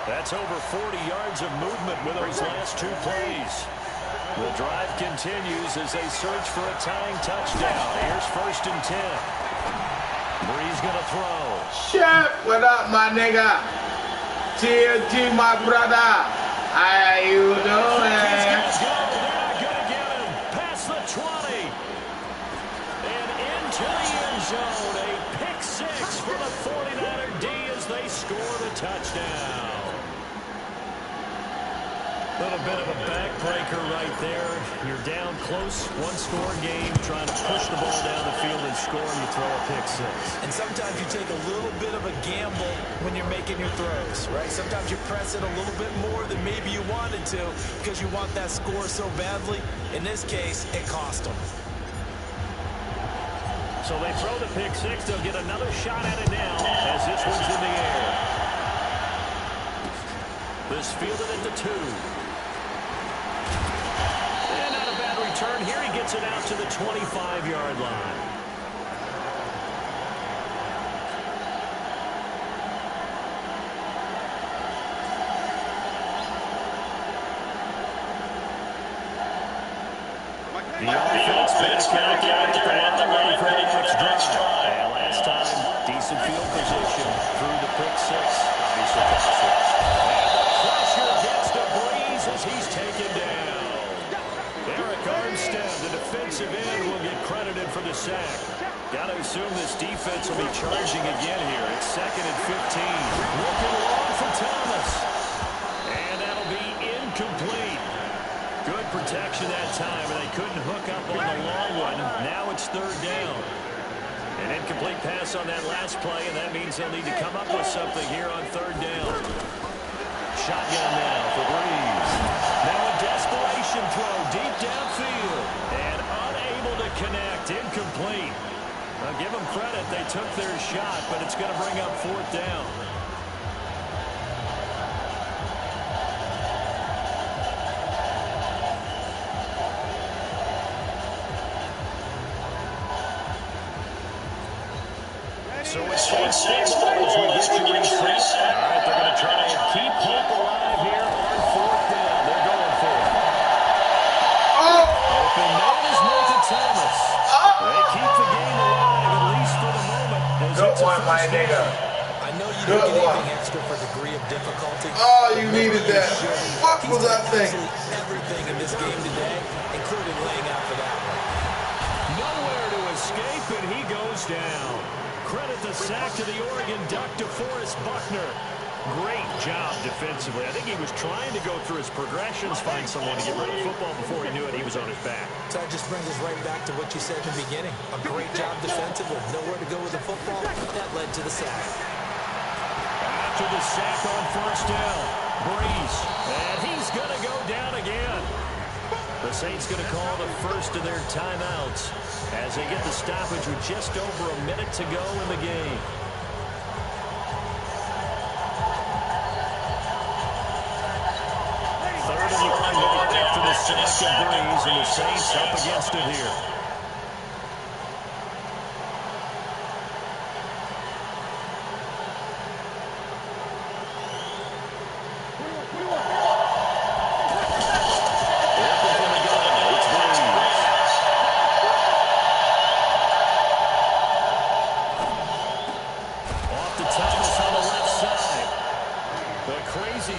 [SPEAKER 1] That's over 40 yards of movement with those last 2 plays. The drive continues as they search for a tying touchdown. Here's 1st and 10. Bree's going to throw.
[SPEAKER 3] Chef, what up, my nigga? TLG, my brother. How you doing?
[SPEAKER 1] He's going to go. They're not going to get him. Past the 20. And into the end zone. A pick 6 for the 49er D as they score the touchdown. A little bit of a backbreaker right there. You're down close, 1-score game, trying to push the ball down the field and score, and you throw a pick 6.
[SPEAKER 2] And sometimes you take a little bit of a gamble when you're making your throws, right? Sometimes you press it a little bit more than maybe you wanted to because you want that score so badly. In this case, it cost them.
[SPEAKER 1] So they throw the pick 6. They'll get another shot at it now as this one's in the air. This fielded at the 2. Turn here, he gets it out to the 25-yard line. The offense back out there at the line ready for the next drive. And last time, decent field position through the pick 6. Obviously, and the pressure gets to Breeze as he's taken down. The defensive end will get credited for the sack. Got to assume this defense will be charging again here. It's 2nd and 15. Looking long for Thomas. And that'll be incomplete. Good protection that time, and they couldn't hook up on the long one. Now it's 3rd down. An incomplete pass on that last play, and that means they'll need to come up with something here on 3rd down. Shotgun now for Breeze. Now a desperation throw deep downfield. And unable to connect. Incomplete. Now give them credit. They took their shot, but it's going to bring up 4th down. So it's 6 balls. We get you refresh. All right, they're going to try and keep hope alive here on 4th down. They're going for it. Open man is Michael Thomas. They keep the game alive, at least for the moment.
[SPEAKER 3] Good one, my nigga.
[SPEAKER 2] I know you didn't get anything extra for degree of difficulty.
[SPEAKER 3] Oh, you needed that. What was I thinking?
[SPEAKER 2] Everything in this game today, including laying out for that one.
[SPEAKER 1] Nowhere to escape, and he goes down. Credit the sack to the Oregon Duck, DeForest Buckner. Great job defensively. I think he was trying to go through his progressions, find someone to get rid of the football. Before he knew it, he was on his back.
[SPEAKER 2] So that just brings us right back to what you said in the beginning. A great job defensively. Nowhere to go with the football. That led to the sack.
[SPEAKER 1] After the sack on 1st down, Breeze. And he's going to go down again. The Saints going to call the first of their timeouts as they get the stoppage with just over a minute to go in the game. Third and long after the sack of Breeze, and the Saints up against it here.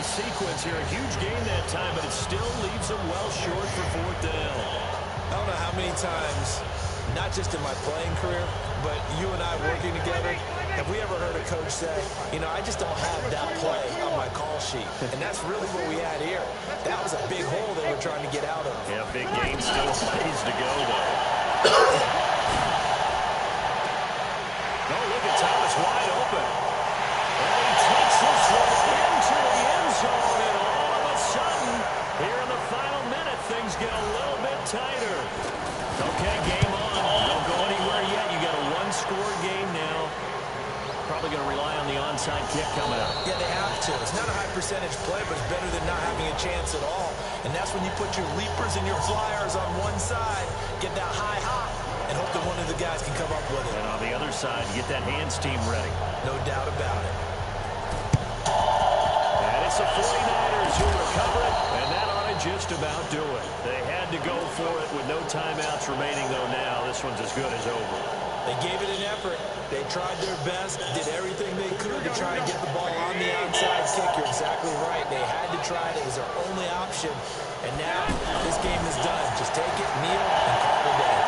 [SPEAKER 1] Sequence here, a huge game that time, but it still leaves them well short for 4th down.
[SPEAKER 2] I don't know how many times not just in my playing career, but you and I working together. Have we ever heard a coach say, you know, I just don't have that play on my call sheet? And that's really what we had here. That was a big hole they were trying to get out of.
[SPEAKER 1] Yeah, big gain, still ways to go, though. Oh, look at Thomas wide open. And he takes this one into the end zone, and all of a sudden, here in the final minute, things get a little bit tighter. Okay, game on. Don't go anywhere yet. You got a one-score game now. Probably going to rely on the onside kick coming up.
[SPEAKER 2] Yeah, they have to. It's not a high percentage play, but it's better than not having a chance at all. And that's when you put your leapers and your flyers on one side, get that high hop, and hope that one of the guys can come up with it.
[SPEAKER 1] And on the other side, get that hands team ready.
[SPEAKER 2] No doubt about it.
[SPEAKER 1] And it's the 49ers who recover it, and that ought to just about do it. They had to go for it with no timeouts remaining, though now. This one's as good as over.
[SPEAKER 2] They gave it an effort. They tried their best, did everything they could to try and get the ball on the onside kick. You're exactly right. They had to try it. It was their only option. And now this game is done. Just take it, kneel, and call it a day.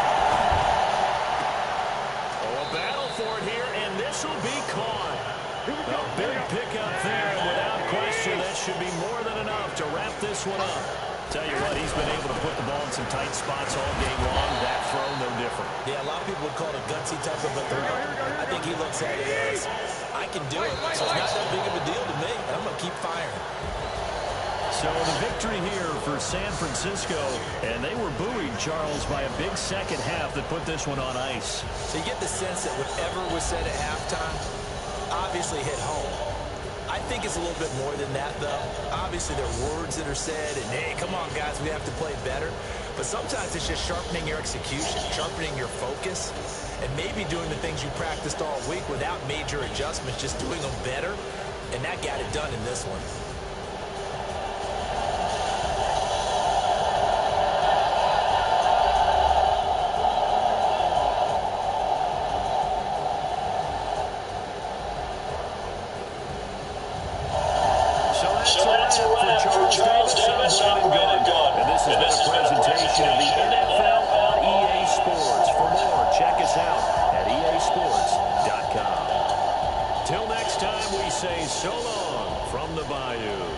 [SPEAKER 1] Oh, a battle for it here, and this will be caught. A big pickup there, and without question, that should be more than enough to wrap this one up. Tell you what, he's been able to put the ball in some tight spots all game long. That throw, no different.
[SPEAKER 2] Yeah, a lot of people would call it a gutsy type of a throw. I think he looks at it as, I can do it, so it's not that big of a deal to me, and I'm going to keep firing.
[SPEAKER 1] So the victory here for San Francisco, and they were buoyed, Charles, by a big second half that put this one on ice.
[SPEAKER 2] So you get the sense that whatever was said at halftime obviously hit home. I think it's a little bit more than that, though. Obviously, there are words that are said, and, hey, come on, guys, we have to play better. But sometimes it's just sharpening your execution, sharpening your focus, and maybe doing the things you practiced all week without major adjustments, just doing them better, and that got it done in this one.
[SPEAKER 1] Charles Davis, I'm Glenn. And this has been a presentation of the NFL on EA Sports. For more, check us out at easports.com. Till next time, we say so long from the Bayou.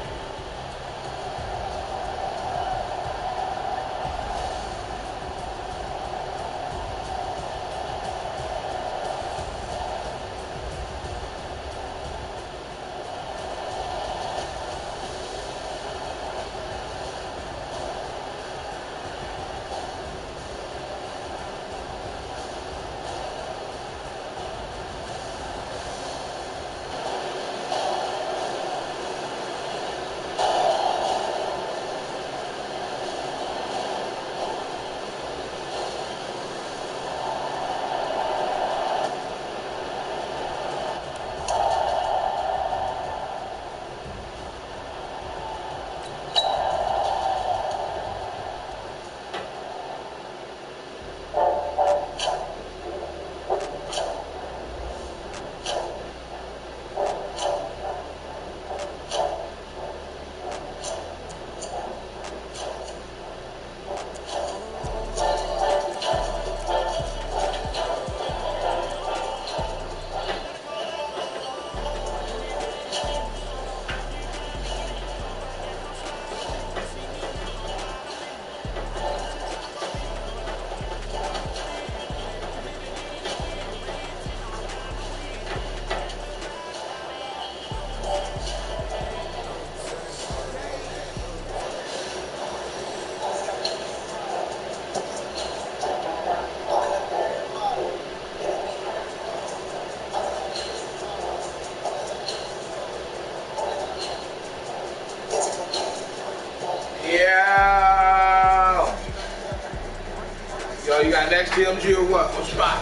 [SPEAKER 3] Yo, you got next TMG or what? What's spot?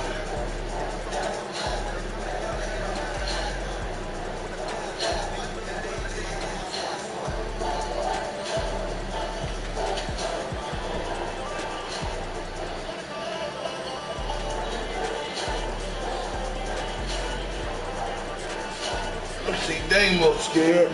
[SPEAKER 3] Let's see, Dame looks scared.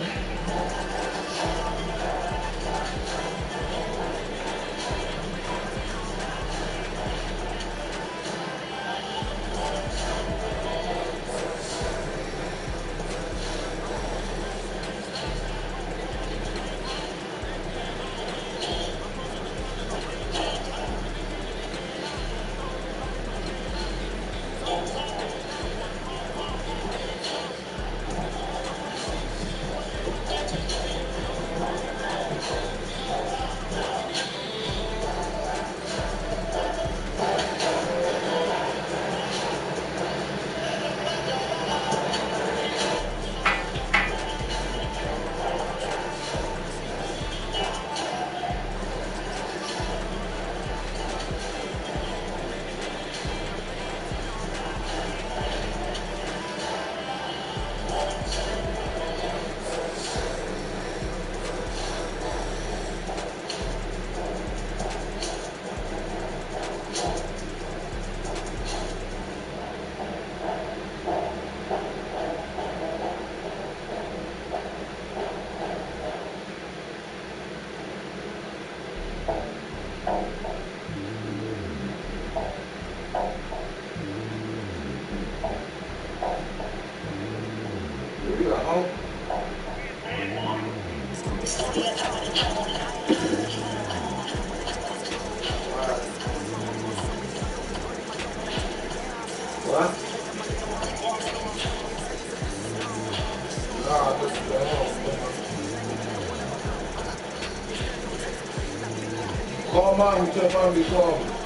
[SPEAKER 3] yourself out before.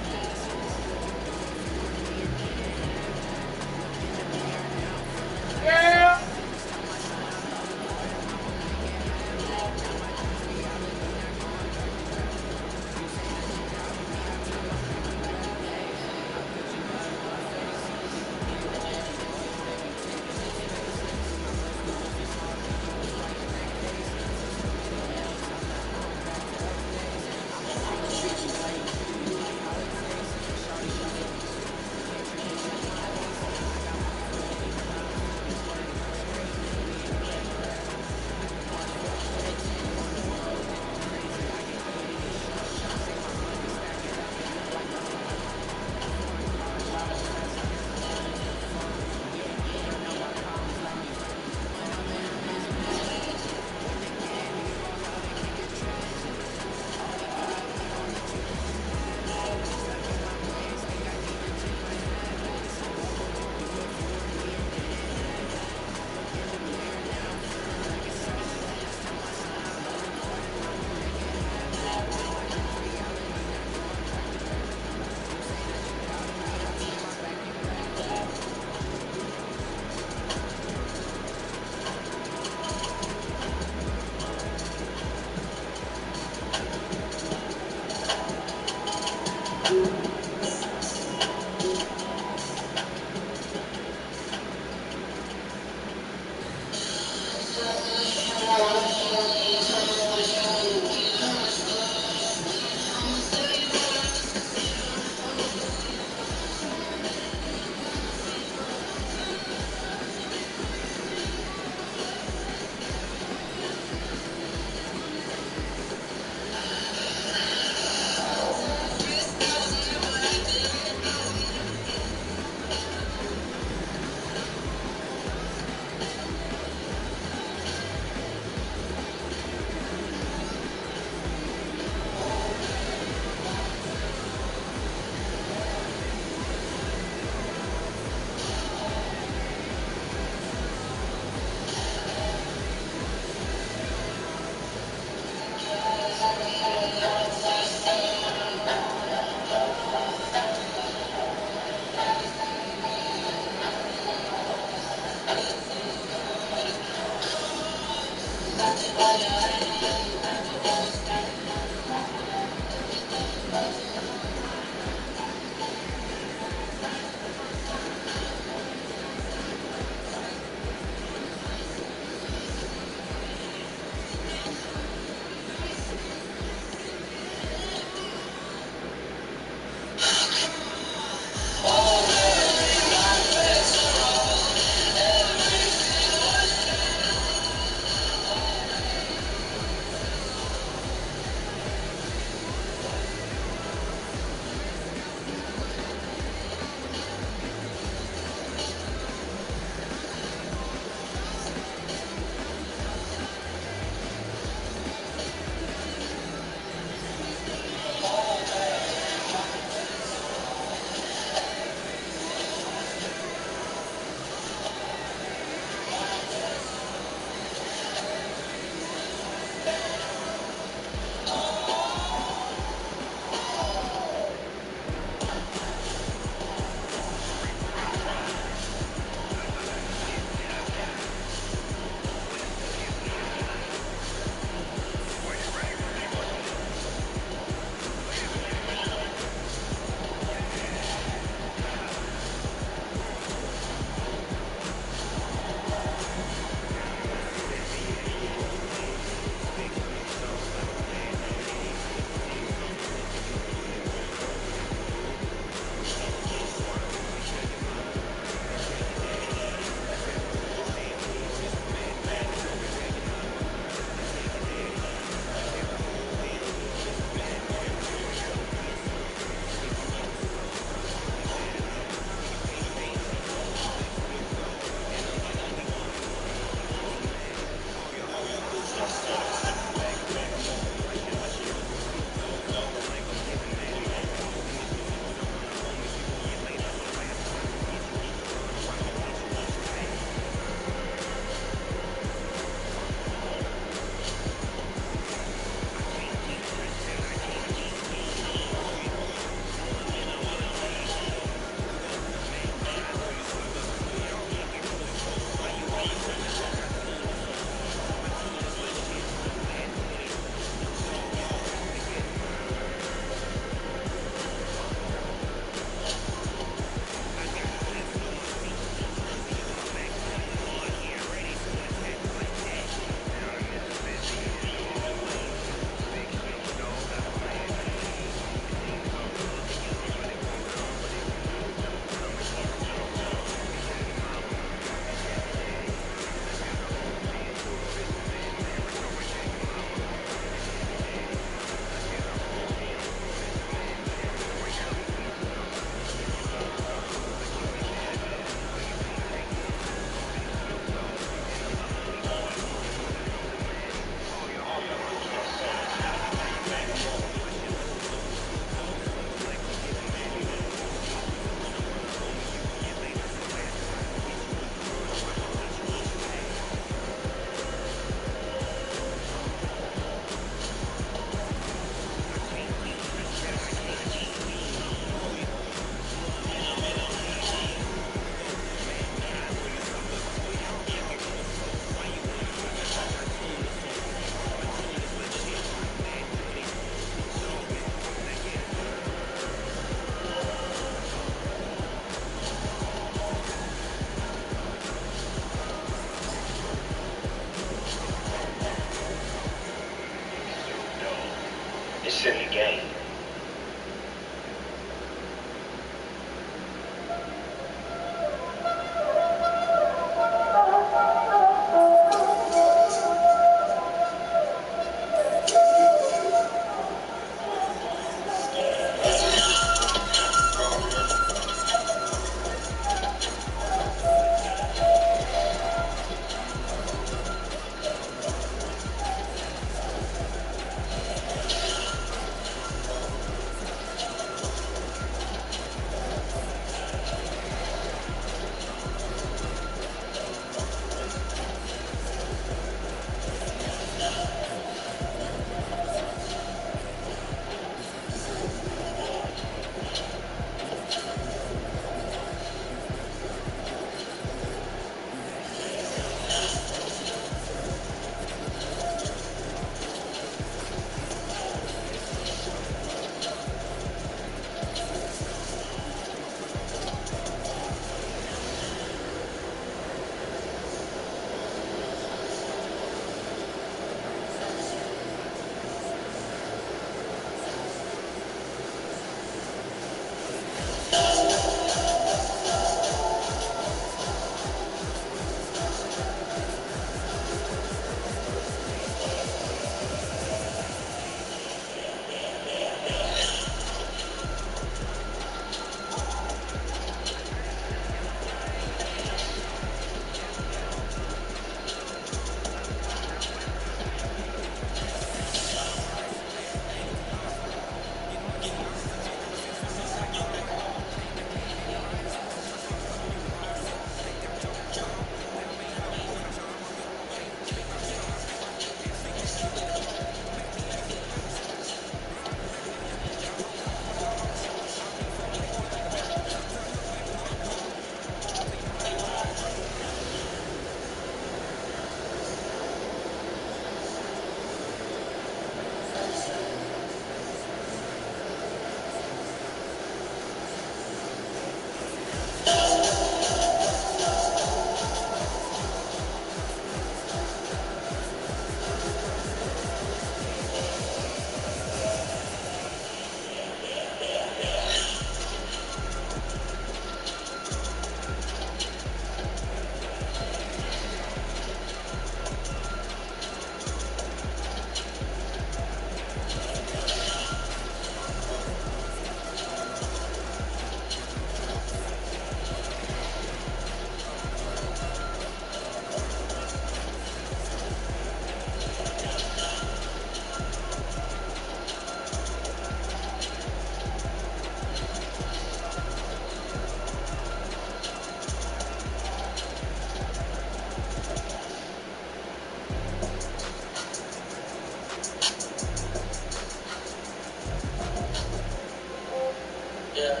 [SPEAKER 2] Yeah.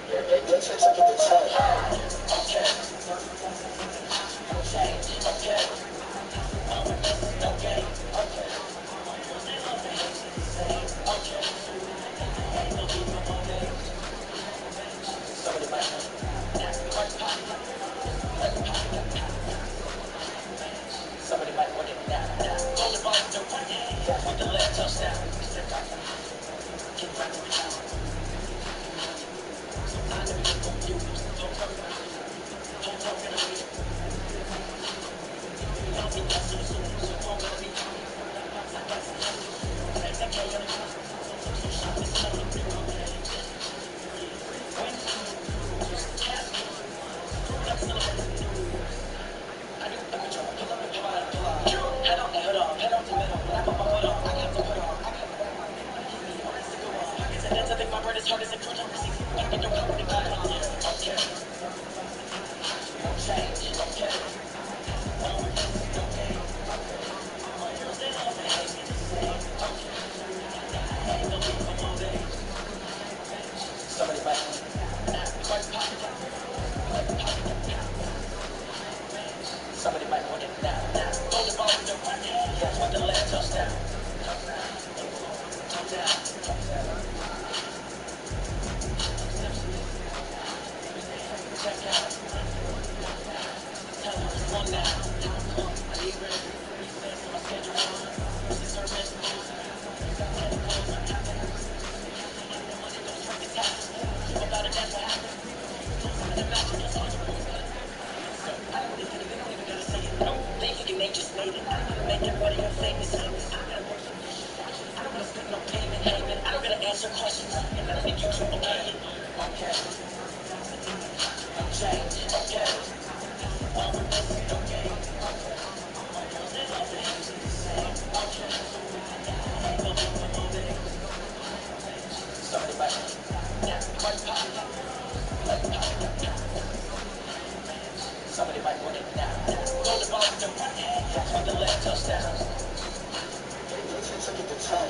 [SPEAKER 2] They took it to 10. Okay. Okay. Okay. Somebody might want Somebody might want it now. Throw the ball to the right. Want the left touchdown. Keep running it down. I know you're confused. Don't worry about it. Don't talk to me. Don't be that so soon. So don't let me. I can't get it. Somebody back. Somebody might want it now. Throw the ball with the right hand. That's what the last touchdown. Touchdown. Check out. Tell them one now. I need ready. My schedule. Service. About it, that's what happened. They just made it. Make everybody your famous. I don't want to spend no payment, hanging. I don't want to answer questions. And I don't think you two okay. Okay. Change. Okay. Somebody back. Somebody might want it now. Throw the ball with the right hand. That's what the left touchdown. They took it to 10.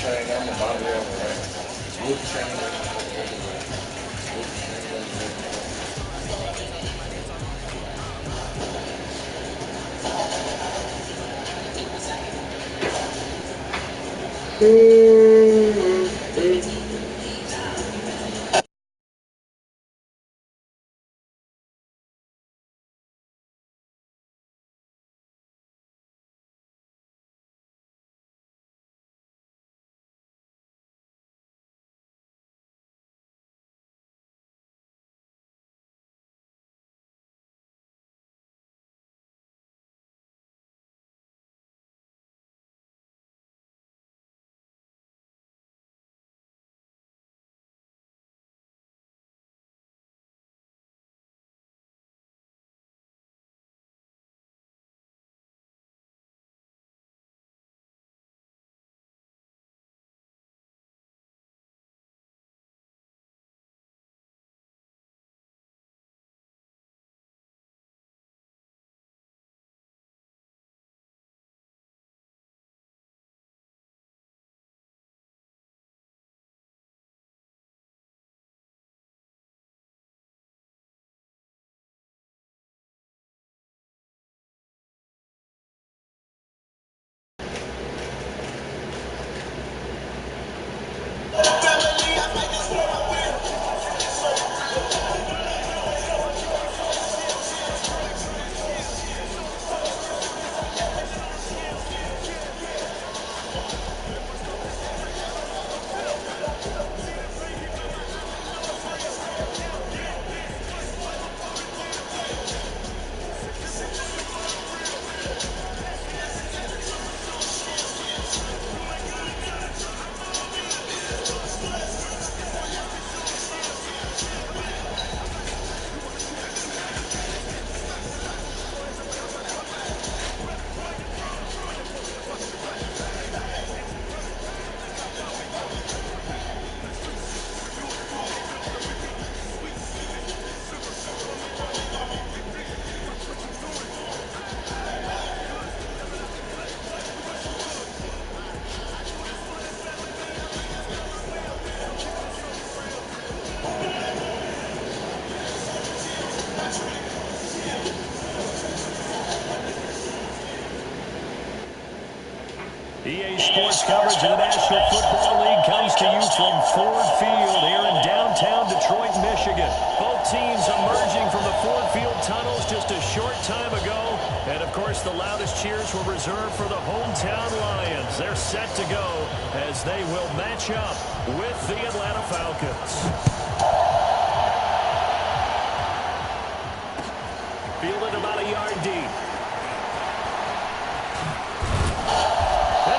[SPEAKER 3] chain. I'm about to go right. Wood chain.
[SPEAKER 1] EA Sports coverage of the National Football League comes to you from Ford Field here in downtown Detroit, Michigan. Both teams emerging from the Ford Field tunnels just a short time ago. And, of course, the loudest cheers were reserved for the hometown Lions. They're set to go as they will match up with the Atlanta Falcons. Fielded about a yard deep.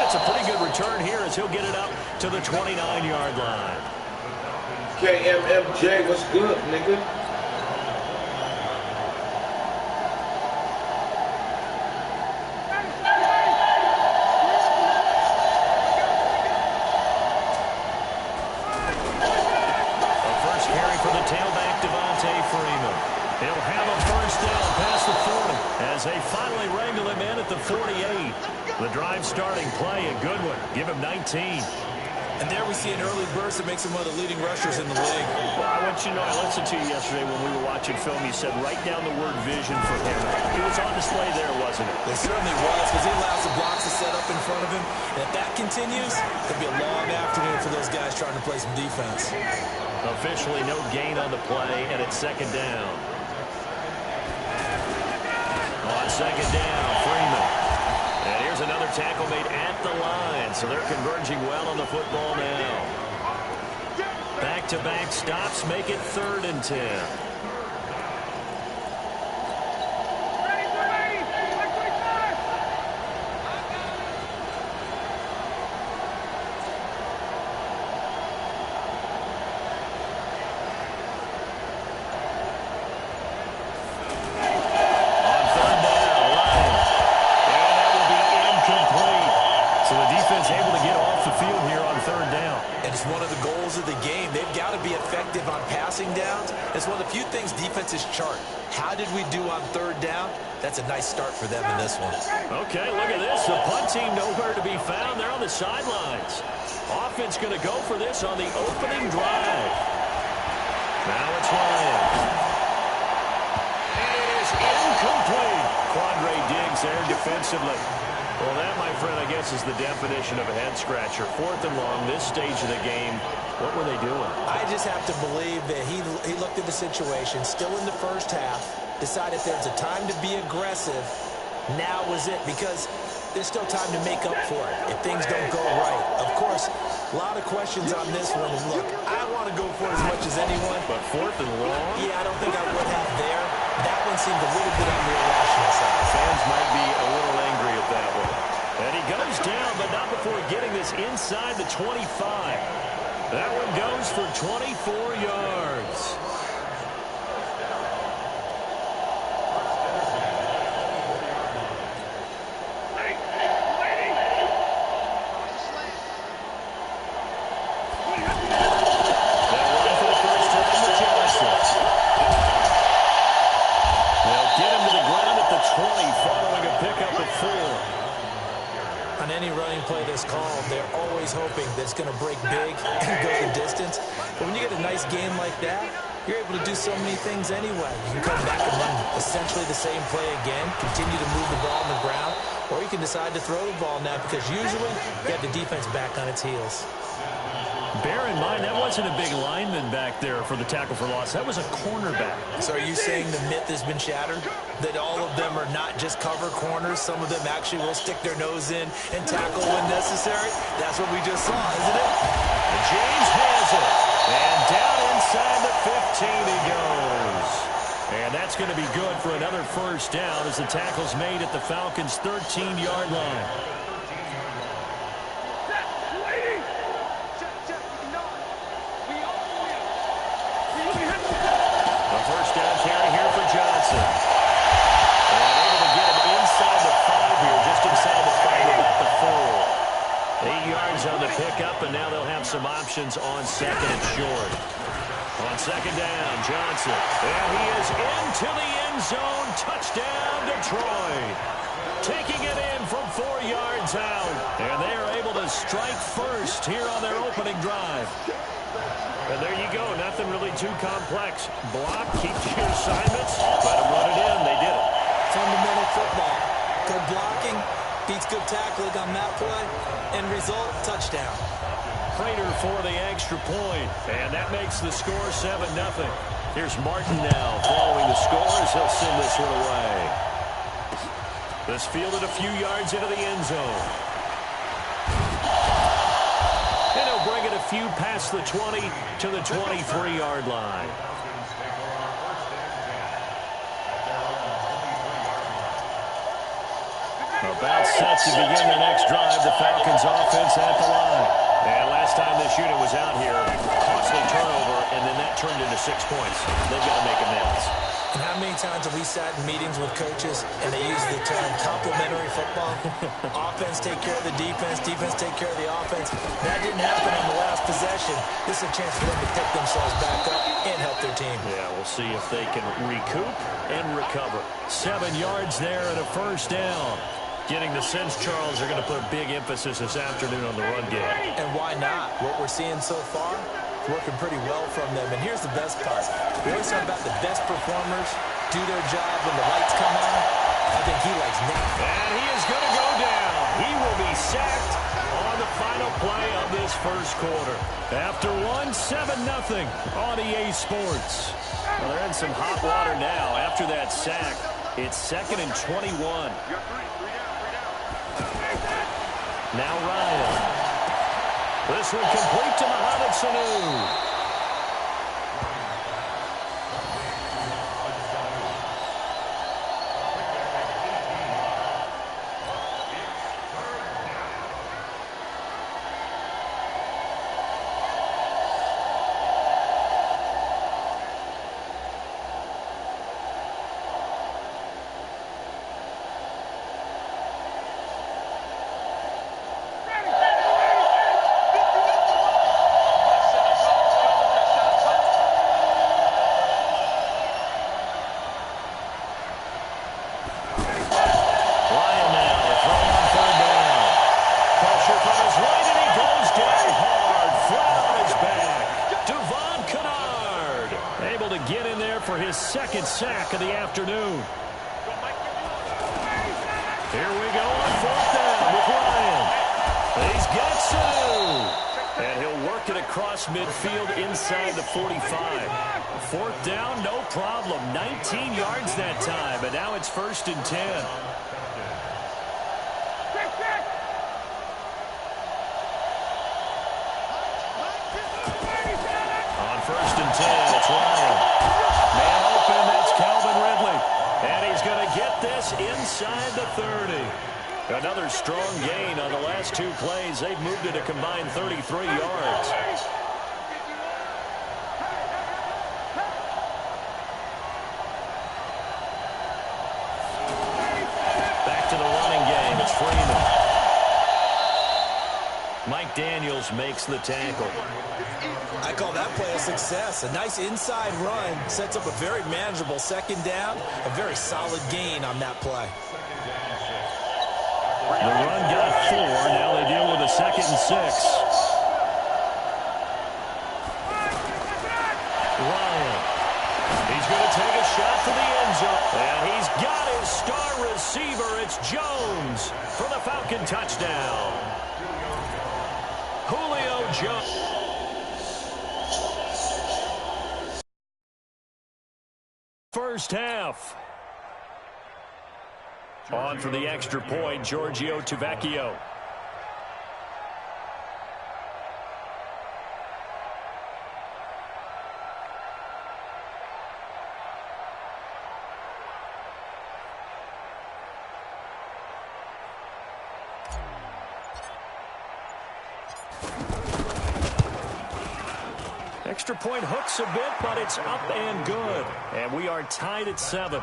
[SPEAKER 1] It's a pretty good return here as he'll get it up to the 29-yard line.
[SPEAKER 3] KMMJ, what's good, nigga?
[SPEAKER 1] A first carry for the tailback, Devontae Freeman. He'll have a first down past the 40 as they finally wrangle him in at the 48. The drive starting play, a good one. Give him 19.
[SPEAKER 2] And there we see an early burst that makes him one of the leading rushers in the league.
[SPEAKER 1] Well, I want you to know, I listened to you yesterday when we were watching film. You said write down the word vision for him. It was on display there, wasn't it?
[SPEAKER 2] It certainly was, because he allows the blocks to set up in front of him. And if that continues, it'll be a long afternoon for those guys trying to play some defense.
[SPEAKER 1] Officially no gain on the play, and it's second down. On second down, Freeman. And here's another tackle made at the line, so they're converging well on the football now. Back-to-back stops make it 3rd and 10.
[SPEAKER 2] One of the goals of the game. They've got to be effective on passing downs. It's one of the few things defenses chart. How did we do on 3rd down? That's a nice start for them in this one.
[SPEAKER 1] Okay, look at this. The punt team nowhere to be found. They're on the sidelines. Offense going to go for this on the opening drive. Now it's Ryan. And it is incomplete. Quandre Diggs there defensively. Well, that, my friend, I guess is the definition of a head-scratcher. 4th and long, this stage of the game. What were they doing?
[SPEAKER 2] I just have to believe that he looked at the situation, still in the first half, decided there's a time to be aggressive. Now was it, because there's still time to make up for it if things don't go right. Of course, a lot of questions on this one. And look, I want to go for it as much as anyone.
[SPEAKER 1] But 4th and long?
[SPEAKER 2] Yeah, I don't think I would have there. That one seemed a little bit on the irrational side.
[SPEAKER 1] Fans might be a little angry at that one. And he goes down, but not before getting this inside the 25. That one goes for 24 yards.
[SPEAKER 2] Hoping that it's going to break big and go the distance. But when you get a nice game like that, you're able to do so many things anyway. You can come back and run essentially the same play again, continue to move the ball on the ground, or you can decide to throw the ball now because usually you have the defense back on its heels.
[SPEAKER 1] Bear in mind, that wasn't a big lineman back there for the tackle for loss. That was a cornerback.
[SPEAKER 2] So are you saying the myth has been shattered? That all of them are not just cover corners? Some of them actually will stick their nose in and tackle when necessary? That's what we just saw, isn't it?
[SPEAKER 1] And James has it. And down inside the 15 he goes. And that's going to be good for another first down as the tackle's made at the Falcons' 13-yard line. On the pickup, and now they'll have some options on 2nd and short. On 2nd down, Johnson. And he is into the end zone. Touchdown, Detroit. Taking it in from 4 yards out. And they are able to strike first here on their opening drive. And there you go. Nothing really too complex. Block, keep your assignments. Let them run it in. They did it.
[SPEAKER 2] Fundamental football. Good blocking. Beats good tackling on that play. End result, touchdown.
[SPEAKER 1] Prater for the extra point. And that makes the score 7-0. Here's Martin now following the score as he'll send this one away. This fielded a few yards into the end zone. And he'll bring it a few past the 20 to the 23-yard line. About set to begin the next drive. The Falcons offense at the line. And last time this unit was out here, costly turnover, and then that turned into 6 points. They've got to make amends.
[SPEAKER 2] And how many times have we sat in meetings with coaches and they use the term complementary football? Offense take care of the defense, defense take care of the offense. That didn't happen on the last possession. This is a chance for them to pick themselves back up and help their team.
[SPEAKER 1] Yeah, we'll see if they can recoup and recover. 7 yards there and a first down. Getting the sense Charles are going to put a big emphasis this afternoon on the run game.
[SPEAKER 2] And why not? What we're seeing so far is working pretty well from them. And here's the best part. We always talk about the best performers do their job when the lights come on. I think he likes Nick.
[SPEAKER 1] And he is going to go down. He will be sacked on the final play of this first quarter. After 7-0 on EA Sports. Well, they're in some hot water now after that sack. It's 2nd and 21. Now Ryan. This one complete to Mohamed Sanu. second sack of the afternoon. Here we go on fourth down with Ryan. He's got two. And he'll work it across midfield inside the 45. Fourth down, no problem. 19 yards that time, and now it's 1st and 10. On 1st and 10, it's Ryan. Man open, that's Calvin Ridley. And he's going to get this inside the 30. Another strong gain on the last two plays. They've moved it a combined 33 yards. Back to the running game. It's Freeman. Mike Daniels makes the tackle.
[SPEAKER 2] I call that play a success. A nice inside run sets up a very manageable second down. A very solid gain on that play.
[SPEAKER 1] The run got 4. Now they deal with a 2nd and 6. Ryan. He's going to take a shot for the end zone. And he's got his star receiver. It's Jones for the Falcon touchdown. Julio Jones. First half. On for the extra point, Giorgio Tavecchio. Extra point hooks a bit, but it's up and good. And we are tied at 7.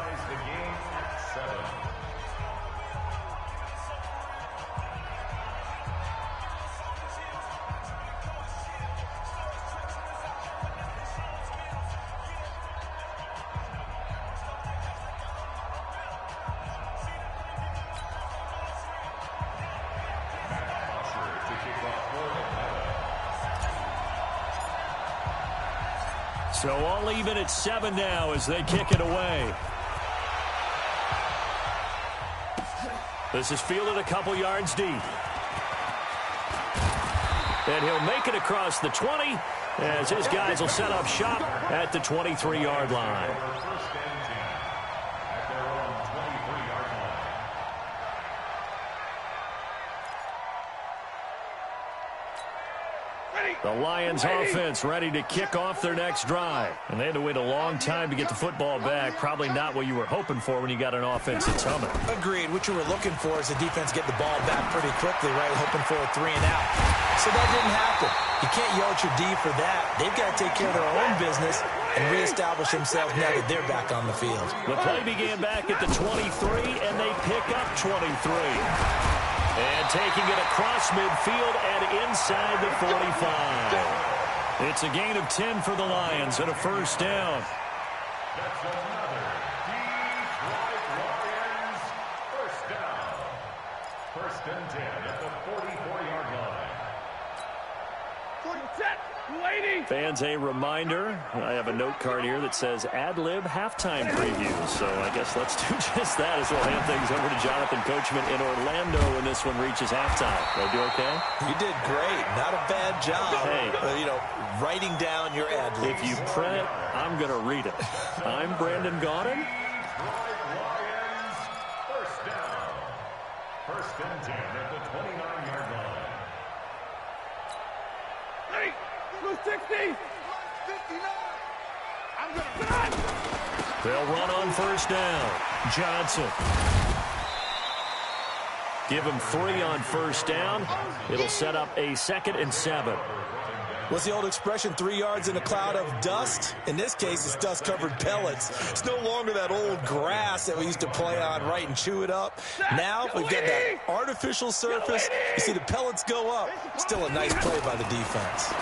[SPEAKER 1] So all even at 7 now as they kick it away. This is fielded a couple yards deep. And he'll make it across the 20 as his guys will set up shop at the 23-yard line. The Lions offense ready to kick off their next drive. And they had to wait a long time to get the football back. Probably not what you were hoping for when you got an offense that's humming.
[SPEAKER 2] Agreed. What you were looking for is the defense get the ball back pretty quickly, right? Hoping for a 3 and out. So that didn't happen. You can't yell at your D for that. They've got to take care of their own business and reestablish themselves now that they're back on the field.
[SPEAKER 1] The play began back at the 23, and they pick up 23. And taking it across midfield and inside the 45. It's a gain of 10 for the Lions and a first down.
[SPEAKER 4] That's another Detroit Lions first down. 1st and 10 at the 44-yard line.
[SPEAKER 1] Fans, a reminder, I have a note card here that says ad-lib halftime preview. So I guess let's do just that as we'll hand things over to Jonathan Coachman in Orlando when this one reaches halftime. Did I do okay?
[SPEAKER 2] You did great. Not a bad job.
[SPEAKER 1] Hey.
[SPEAKER 2] Writing down your ad-libs.
[SPEAKER 1] If you print it, I'm going to read it. I'm Brandon Gaudin.
[SPEAKER 4] Detroit Lions first down. 1st and 10 at the 29-yard line.
[SPEAKER 3] 60.
[SPEAKER 1] They'll run on first down. Johnson. Give him 3 on first down. It'll set up a 2nd and 7.
[SPEAKER 2] What's the old expression, 3 yards in a cloud of dust? In this case, it's dust-covered pellets. It's no longer that old grass that we used to play on, right, and chew it up. Now we've got that artificial surface. You see the pellets go up. Still a nice play by the defense.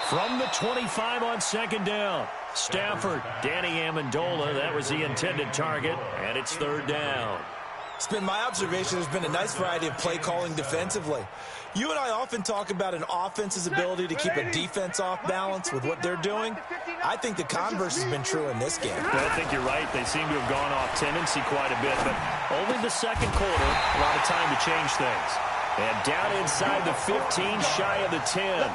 [SPEAKER 1] From the 25 on 2nd down. Stafford, Danny Amendola, that was the intended target, and it's 3rd down.
[SPEAKER 2] It's been my observation there's been a nice variety of play calling defensively. You and I often talk about an offense's ability to keep a defense off balance with what they're doing. I think the converse has been true in this game.
[SPEAKER 1] Well, I think you're right. They seem to have gone off tendency quite a bit, but only the second quarter, a lot of time to change things. And down inside the 15, shy of the 10.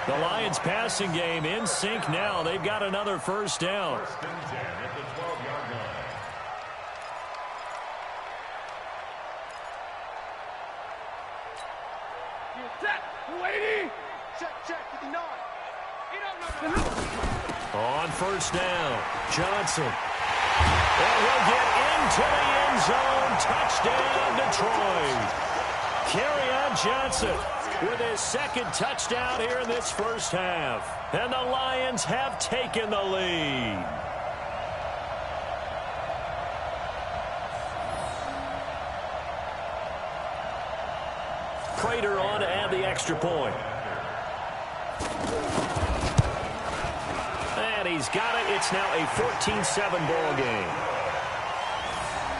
[SPEAKER 1] The Lions passing game in sync now. They've got another first down.
[SPEAKER 4] First and 10 at the 12-yard line.
[SPEAKER 1] On first down, Johnson. And he'll get into the end zone. Touchdown, Detroit. Kerryon Johnson with his second touchdown here in this first half. And the Lions have taken the lead. Prater on to add the extra point. And he's got it. It's now a 14-7 ball game.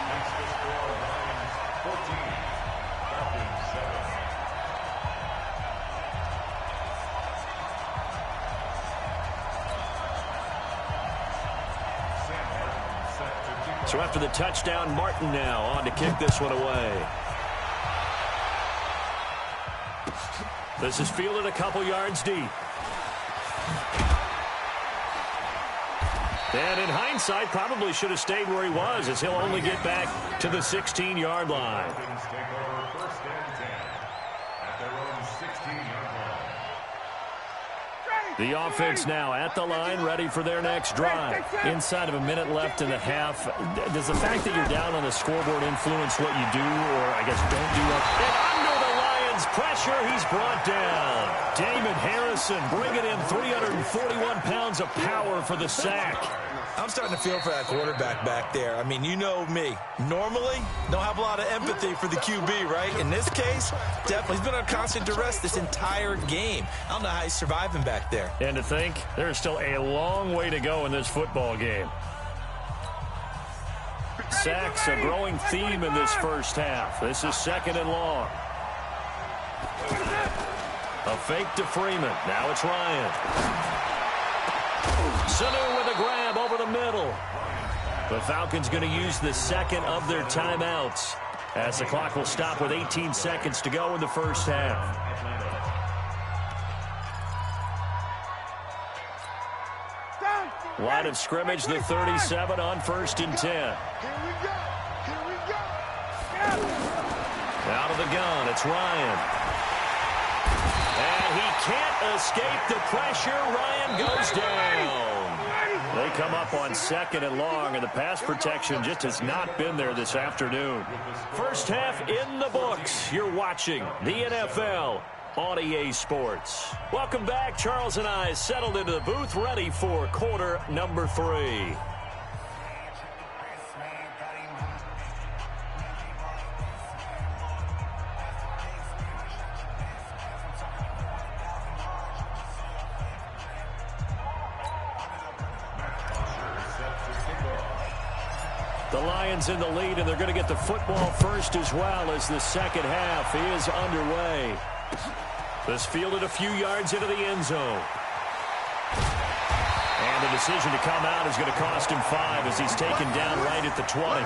[SPEAKER 4] Makes the score Lions 14, Falcons 7. Sam Martin set to kick
[SPEAKER 1] So after the touchdown, Martin now on to kick this one away. This is fielded a couple yards deep. And in hindsight, probably should have stayed where he was, as he'll only get back to the 16-yard line.
[SPEAKER 4] Falcons take over first and 10 at their own 16-yard line.
[SPEAKER 1] The offense now at the line, ready for their next drive. Inside of a minute left in the half, does the fact that you're down on the scoreboard influence what you do, or I guess don't do that? And under the Lions' pressure, he's brought down. Damon Harrison bringing in 341 pounds of power for the sack.
[SPEAKER 2] I'm starting to feel for that quarterback back there. I mean, you know me. Normally, don't have a lot of empathy for the QB, right? In this case, definitely. He's been on constant duress this entire game. I don't know how he's surviving back there.
[SPEAKER 1] And to think, there's still a long way to go in this football game. Sacks, a growing theme in this first half. This is second and long. A fake to Freeman. Now it's Ryan. Sanu with a grab over the middle. The Falcons going to use the second of their timeouts, as the clock will stop with 18 seconds to go in the first half. Line of scrimmage, the 37 on first and 10. Out of the gun, it's Ryan. And he can't escape the pressure. Ryan goes down. They come up on second and long, and the pass protection just has not been there this afternoon. First half in the books. You're watching the NFL on EA Sports. Welcome back. Charles and I settled into the booth, ready for quarter number 3. The Lions in the lead, and they're going to get the football first as well, as the second half is underway. This fielded a few yards into the end zone. And the decision to come out is going to cost him 5 as he's taken down right at the 20.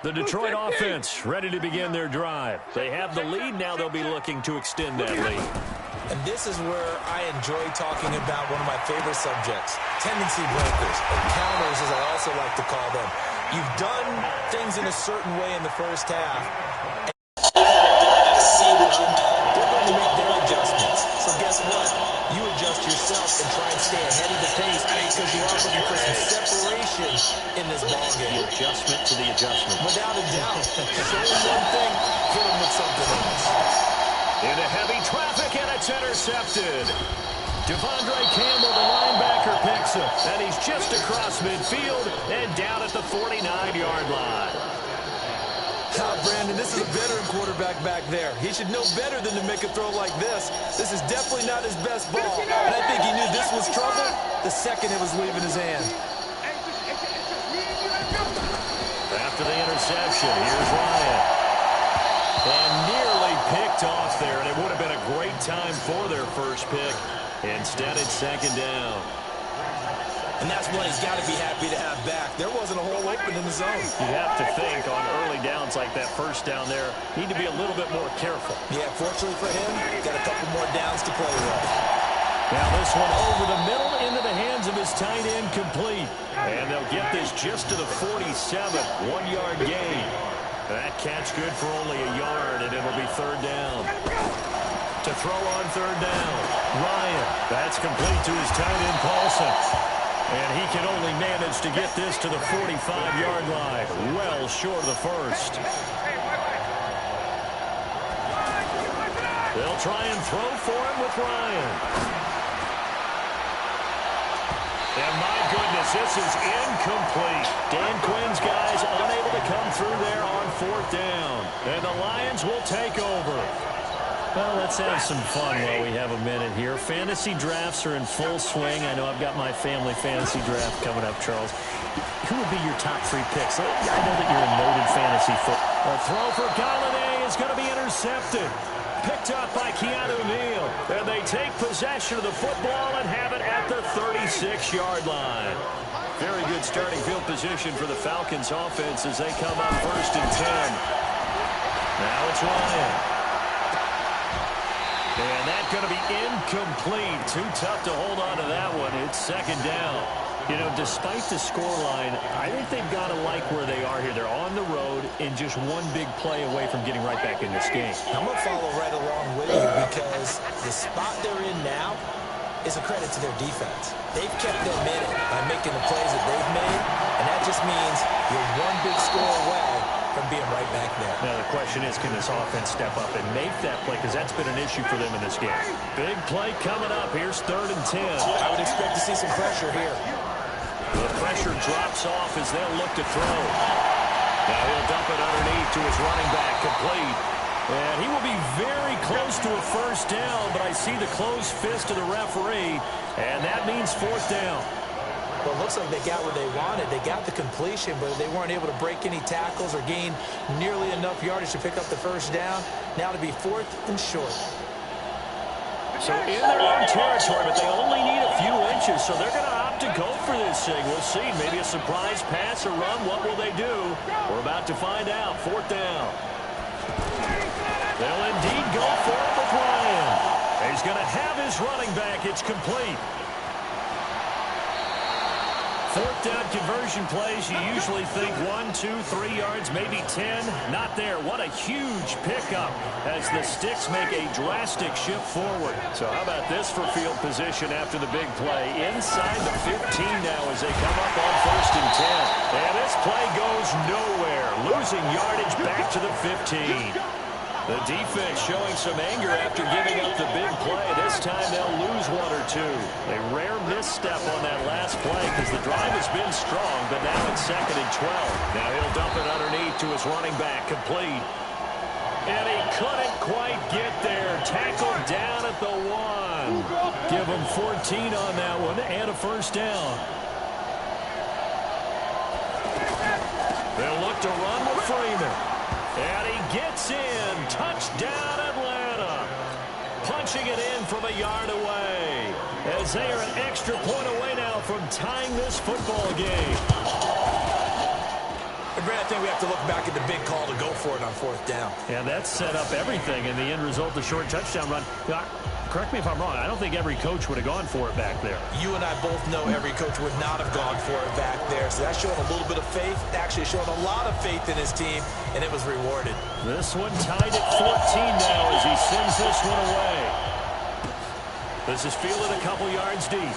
[SPEAKER 1] The Detroit offense ready to begin their drive. They have the lead. Now they'll be looking to extend that lead.
[SPEAKER 2] And this is where I enjoy talking about one of my favorite subjects, tendency breakers, or counters as I also like to call them. You've done things in a certain way in the first half. See what they're going to make their adjustments. So guess what? You adjust yourself and try and stay ahead of the pace because you are looking for some separation in this ballgame.
[SPEAKER 1] The adjustment to the adjustment.
[SPEAKER 2] Without a doubt. Say one thing, hit them with something else.
[SPEAKER 1] Into heavy traffic, and it's intercepted. Devondre Campbell, the linebacker, picks him. And he's just across midfield and down at the 49-yard line.
[SPEAKER 2] Brandon, this is a veteran quarterback back there. He should know better than to make a throw like this. This is definitely not his best ball. And I think he knew this was trouble the second it was leaving his hand.
[SPEAKER 1] After the interception, here's Ryan. And nearly picked off there, and it would have been a great time for their first pick. Instead, it's second down.
[SPEAKER 2] And that's what he's got to be happy to have back. There wasn't a hole open in the zone.
[SPEAKER 1] You have to think on early downs like that first down there, need to be a little bit more careful.
[SPEAKER 2] Yeah, fortunately for him, got a couple more downs to play with.
[SPEAKER 1] Now this one over the middle into the hands of his tight end, complete. And they'll get this just to the 47, 1-yard gain. That catch good for only a yard, and it'll be third down. To throw on third down, Ryan. That's complete to his tight end, Paulson. And he can only manage to get this to the 45-yard line, well short of the first. They'll try and throw for him with Ryan. And my goodness, this is incomplete. Dan Quinn's guys unable to come through there on fourth down. And the Lions will take over. Well, let's have some fun while we have a minute here. Fantasy drafts are in full swing. I know I've got my family fantasy draft coming up, Charles. Who would be your top 3 picks? I know that you're a noted fantasy football. A throw for Galladay is going to be intercepted. Picked up by Keanu Neal. And they take possession of the football and have it at the 36-yard line. Very good starting field position for the Falcons offense as they come up first and 10. Now it's Ryan. And that's going to be incomplete. Too tough to hold on to that one. It's second down. You know, despite the scoreline, I think they've got to like where they are here. They're on the road and just one big play away from getting right back in this game.
[SPEAKER 2] I'm going to follow right along with you because the spot they're in now is a credit to their defense. They've kept them in it by making the plays that they've made, and that just means you're one big score away from being right back there.
[SPEAKER 1] Now the question is, can this offense step up and make that play? Because that's been an issue for them in this game. Big play coming up. Here's third and 10.
[SPEAKER 2] I would expect to see some pressure here.
[SPEAKER 1] The pressure drops off as they'll look to throw. Now he'll dump it underneath to his running back, complete. And he will be very close to a first down, but I see the closed fist of the referee, and that means fourth down.
[SPEAKER 2] Well, it looks like they got what they wanted. They got the completion, but they weren't able to break any tackles or gain nearly enough yardage to pick up the first down. Now to be fourth and short.
[SPEAKER 1] So in their own territory, but they only need a few inches, so they're going to opt to go for this thing. We'll see. Maybe a surprise pass or run. What will they do? We're about to find out. Fourth down. They'll indeed go for it with Ryan. He's going to have his running back. It's complete. Fourth down conversion plays, you usually think 1, 2, 3 yards, maybe 10. Not there. What a huge pickup as the Sticks make a drastic shift forward. So how about this for field position after the big play? Inside the 15 now as they come up on first and 10. And this play goes nowhere. Losing yardage back to the 15. The defense showing some anger after giving up the big play. This time they'll lose 1 or 2. A rare misstep on that last play because the drive has been strong, but now it's second and 12. Now he'll dump it underneath to his running back, complete. And he couldn't quite get there. Tackled down at the 1. Give him 14 on that one and a first down. They'll look to run with Freeman. And he gets in. Touchdown, Atlanta. Punching it in from a yard away. As they are an extra point away now from tying this football game.
[SPEAKER 2] And Brad, I think we have to look back at the big call to go for it on fourth down.
[SPEAKER 1] Yeah, that set up everything in the end result, the short touchdown run. Correct me if I'm wrong. I don't think every coach would have gone for it back there.
[SPEAKER 2] You and I both know every coach would not have gone for it back there. So that showed a little bit of faith. Actually showed a lot of faith in his team, and it was rewarded.
[SPEAKER 1] This one tied at 14 now as he sends this one away. This is fielded a couple yards deep.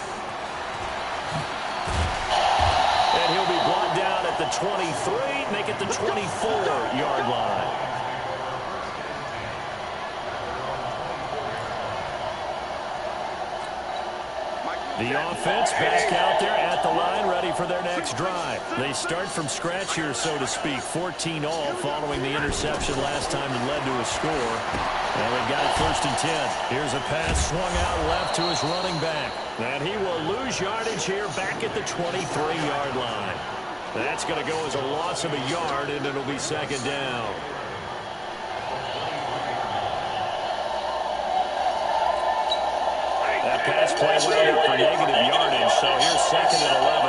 [SPEAKER 1] And he'll be brought down at the 23, make it the 24-yard line. The offense back out there at the line, ready for their next drive. They start from scratch here, so to speak. 14 all following the interception last time that led to a score. And they've got it 1st and 10. Here's a pass swung out left to his running back. And he will lose yardage here back at the 23-yard line. That's going to go as a loss of a yard, and it'll be 2nd down. That pass play went up for negative yardage, so here's 2nd and 11.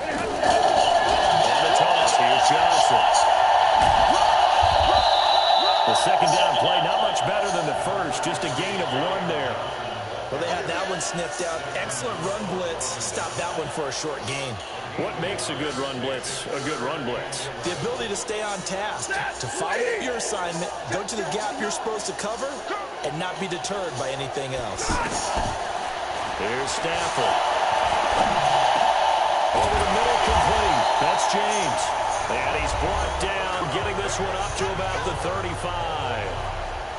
[SPEAKER 1] And the toss, here's Johnson. The 2nd down play, not much better than the first, just a gain of 1 there.
[SPEAKER 2] Well, they had that one sniffed out. Excellent run blitz. Stopped that one for a short gain.
[SPEAKER 1] What makes a good run blitz a good run blitz?
[SPEAKER 2] The ability to stay on task, to follow your assignment, go to the gap you're supposed to cover, and not be deterred by anything else.
[SPEAKER 1] Here's Stafford. Over the middle, complete. That's James. And he's brought down, getting this one up to about the 35.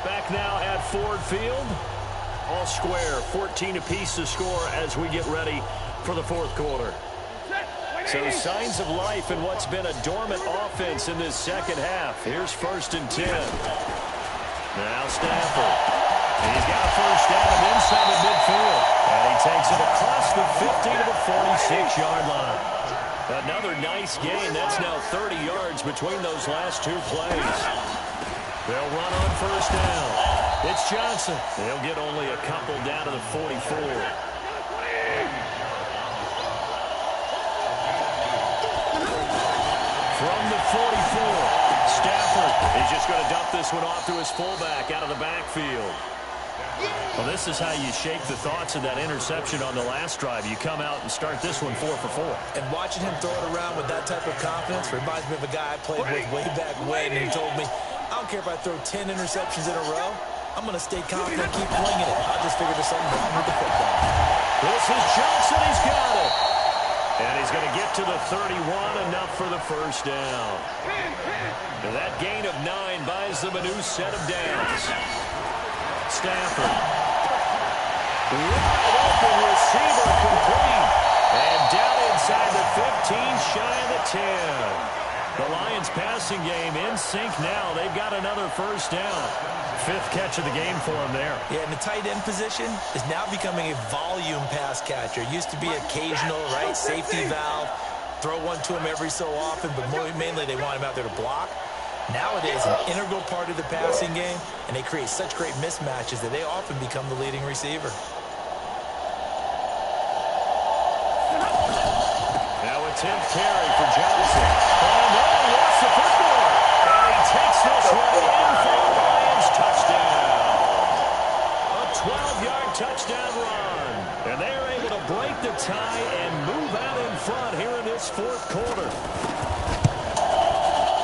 [SPEAKER 1] Back now at Ford Field. All square, 14 apiece to score as we get ready for the 4th quarter. So signs of life in what's been a dormant offense in this 2nd half. Here's 1st and 10. Now Stafford. He's got a 1st down inside the midfield. And he takes it across the 50 to the 46-yard line. Another nice gain. That's now 30 yards between those last 2 plays. They'll run on 1st down. It's Johnson. They'll get only a couple down to the 44. From the 44, Stafford is just going to dump this one off to his fullback out of the backfield. Well, this is how you shake the thoughts of that interception on the last drive. You come out and start this one 4 for 4.
[SPEAKER 2] And watching him throw it around with that type of confidence reminds me of a guy I played with way back when, and he told me, I don't care if I throw 10 interceptions in a row. I'm going to stay confident, keep winging it. I just figured there's something wrong with the football.
[SPEAKER 1] This is Johnson. He's got it. And he's going to get to the 31, enough for the 1st down. And that gain of 9 buys them a new set of downs. Stafford. Wide open receiver, complete. And down inside the 15, shy of the 10. The Lions passing game in sync now. They've got another 1st down. 5th catch of the game for him there.
[SPEAKER 2] Yeah, and the tight end position is now becoming a volume pass catcher. It used to be occasional, right? Safety valve. Throw one to him every so often, but mainly they want him out there to block. Nowadays, an integral part of the passing game, and they create such great mismatches that they often become the leading receiver.
[SPEAKER 1] Now a 10th carry for Johnson. Oh, no, lost the football. And he takes this one in for the Lions touchdown. A 12-yard touchdown run. And they are able to break the tie and move out in front here in this 4th quarter.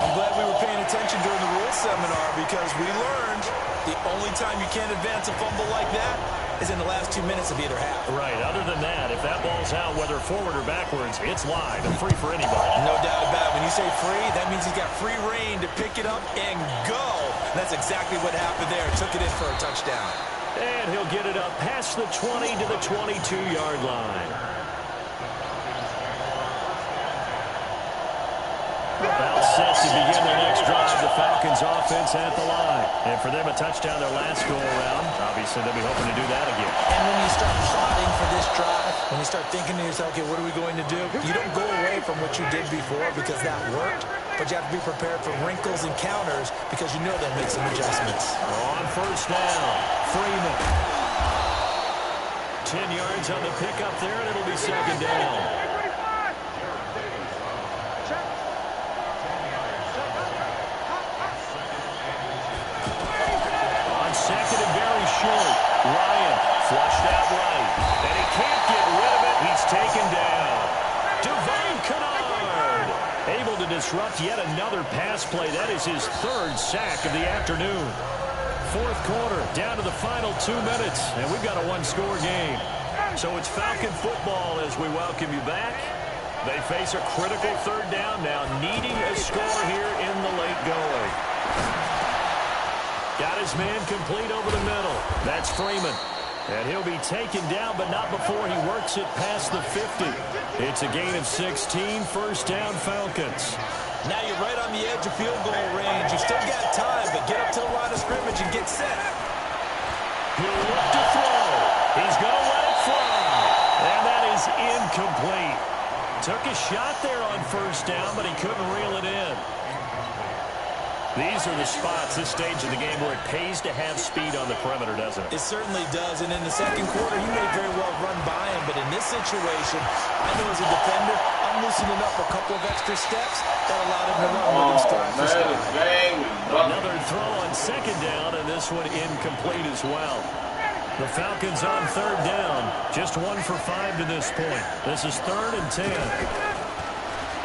[SPEAKER 2] I'm glad we were paying attention during the rules seminar because we learned the only time you can't advance a fumble like that is in the last 2 minutes of either half.
[SPEAKER 1] Right. Other than that, if that ball's out, whether forward or backwards, it's live and free for anybody.
[SPEAKER 2] No doubt about it. When you say free, that means he's got free reign to pick it up and go. And that's exactly what happened there. Took it in for a touchdown.
[SPEAKER 1] And he'll get it up past the 20 to the 22-yard line. About set to begin their next drive. The Falcons offense at the line. And for them, a touchdown their last go-around. Obviously, they'll be hoping to do that again.
[SPEAKER 2] And when you start plotting for this drive, when you start thinking to yourself, okay, what are we going to do? You don't go away from what you did before because that worked. But you have to be prepared for wrinkles and counters because you know they'll make some adjustments.
[SPEAKER 1] On 1st down, Freeman. 10 yards on the pickup there, and it'll be 2nd down. On 2nd and very short, Ryan flushed out right. And he can't get rid of it. He's taken down. Devine Kennard able to disrupt yet another pass play. That is his 3rd sack of the afternoon. 4th quarter, down to the final 2 minutes, and we've got a 1-score game. So it's Falcon football as we welcome you back. They face a critical 3rd down now, needing a score here in the late going. Got his man complete over the middle. That's Freeman. And he'll be taken down, but not before he works it past the 50. It's a gain of 16, first down Falcons.
[SPEAKER 2] Now you're right on the edge of field goal range. You still got time, but get up to the line of scrimmage and get set.
[SPEAKER 1] He'll look to throw. He's going to let it fly. And that is incomplete. Took a shot there on first down, but he couldn't reel it in. These are the spots, this stage of the game, where it pays to have speed on the perimeter, doesn't it?
[SPEAKER 2] It certainly does, and in the second quarter, he may very well run by him, but in this situation, I know as a defender, I'm loosening up a couple of extra steps that allowed him to run with his stride for stop.
[SPEAKER 1] Another throw on second down, and this one incomplete as well. The Falcons on third down, just 1 for 5 to this point. This is 3rd and 10.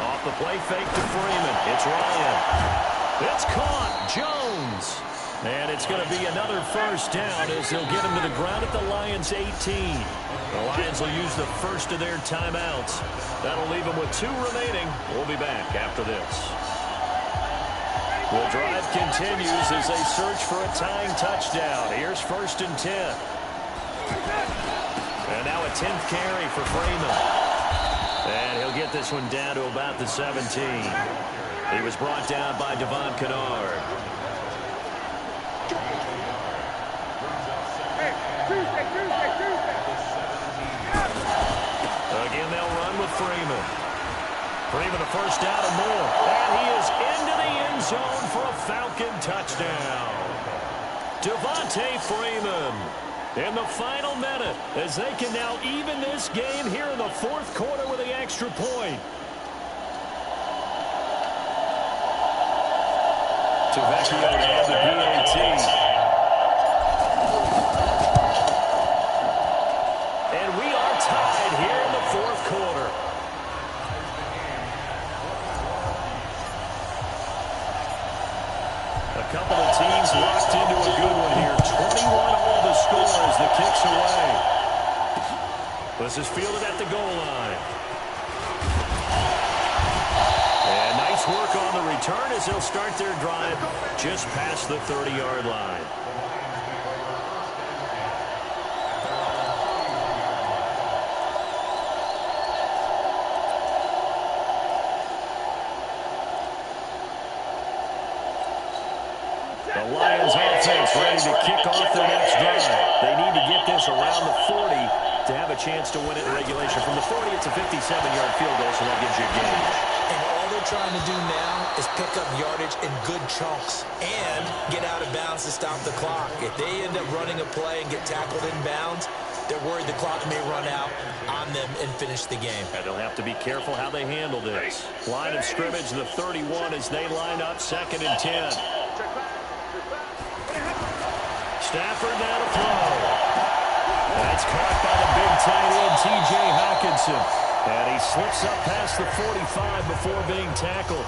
[SPEAKER 1] Off the play fake to Freeman. It's Ryan. It's caught. Jones. And it's going to be another first down as they'll get him to the ground at the Lions' 18. The Lions will use the first of their timeouts. That'll leave them with 2 remaining. We'll be back after this. The drive continues as they search for a tying touchdown. Here's 1st and 10. And now a 10th carry for Freeman. And he'll get this one down to about the 17. He was brought down by Devon Kennard. Again, they'll run with Freeman. Freeman a first down and more. And he is into the end zone for a Falcon touchdown. Devontae Freeman in the final minute as they can now even this game here in the 4th quarter with the extra point. Vecchio to have the PAT. And we are tied here in the 4th quarter. A couple of teams locked into a good one here. 21 all the score as the kick's away. This is fielded at the goal line. Work on the return as they'll start their drive just past the 30-yard line. The Lions offense ready to kick off their next drive. They need to get this around the 40 to have a chance to win it in regulation. From the 40, it's a 57-yard field goal, so that gives you a gauge.
[SPEAKER 2] And all they're trying to do now is pick up yardage in good chunks and get out of bounds to stop the clock. If they end up running a play and get tackled in bounds, they're worried the clock may run out on them and finish the game.
[SPEAKER 1] And they'll have to be careful how they handle this. Line of scrimmage, the 31 as they line up, 2nd and 10. Stafford now to throw. That's caught by the big tight end, T.J. Hockenson. And he slips up past the 45 before being tackled.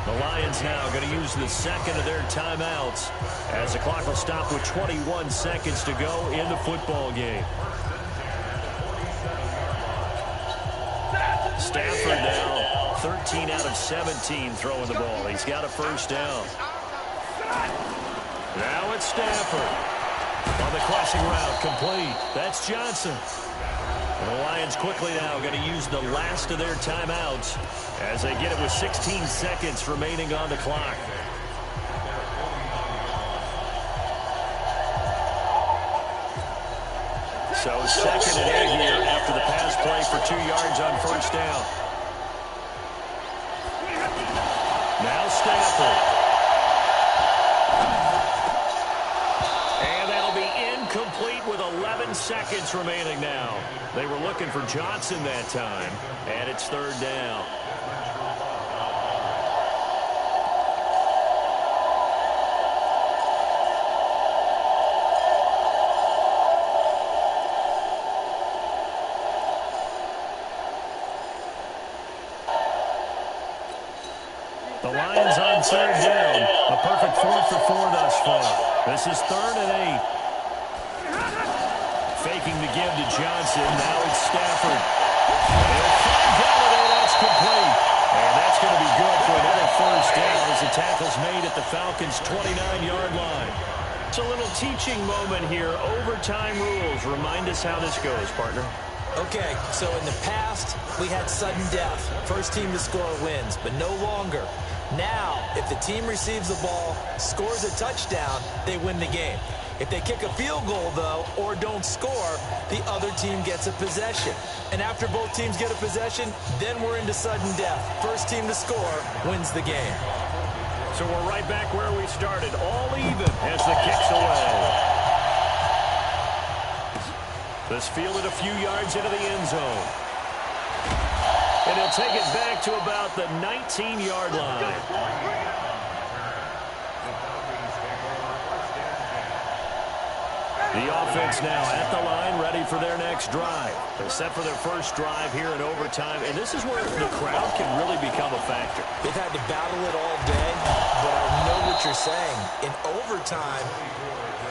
[SPEAKER 1] The Lions now going to use the 2nd of their timeouts as the clock will stop with 21 seconds to go in the football game. Stafford now 13 out of 17 throwing the ball. He's got a first down. Now it's Stafford on the crossing route, complete. That's Johnson. The Lions quickly now going to use the last of their timeouts as they get it with 16 seconds remaining on the clock. So 2nd and 8 here after the pass play for 2 yards on first down. Now Stafford. Complete with 11 seconds remaining now. They were looking for Johnson that time, and it's 3rd down. The Lions on 3rd down. A perfect 4 for 4 thus far. This is 3rd and 8. Faking the give to Johnson. Now it's Stafford. They'll find Galladay. That's complete. And that's going to be good for another first down as the tackle's made at the Falcons' 29-yard line. It's a little teaching moment here. Overtime rules. Remind us how this goes, partner.
[SPEAKER 2] Okay, so in the past, we had sudden death. First team to score wins, but no longer. Now, if the team receives the ball, scores a touchdown, they win the game. If they kick a field goal, though, or don't score, the other team gets a possession. And after both teams get a possession, then we're into sudden death. First team to score wins the game.
[SPEAKER 1] So we're right back where we started, all even as the kick's away. This fielded a few yards into the end zone. And he'll take it back to about the 19-yard line. The offense now at the line, ready for their next drive. They're set for their first drive here in overtime, and this is where the crowd can really become a factor.
[SPEAKER 2] They've had to battle it all day, but I know what you're saying. In overtime,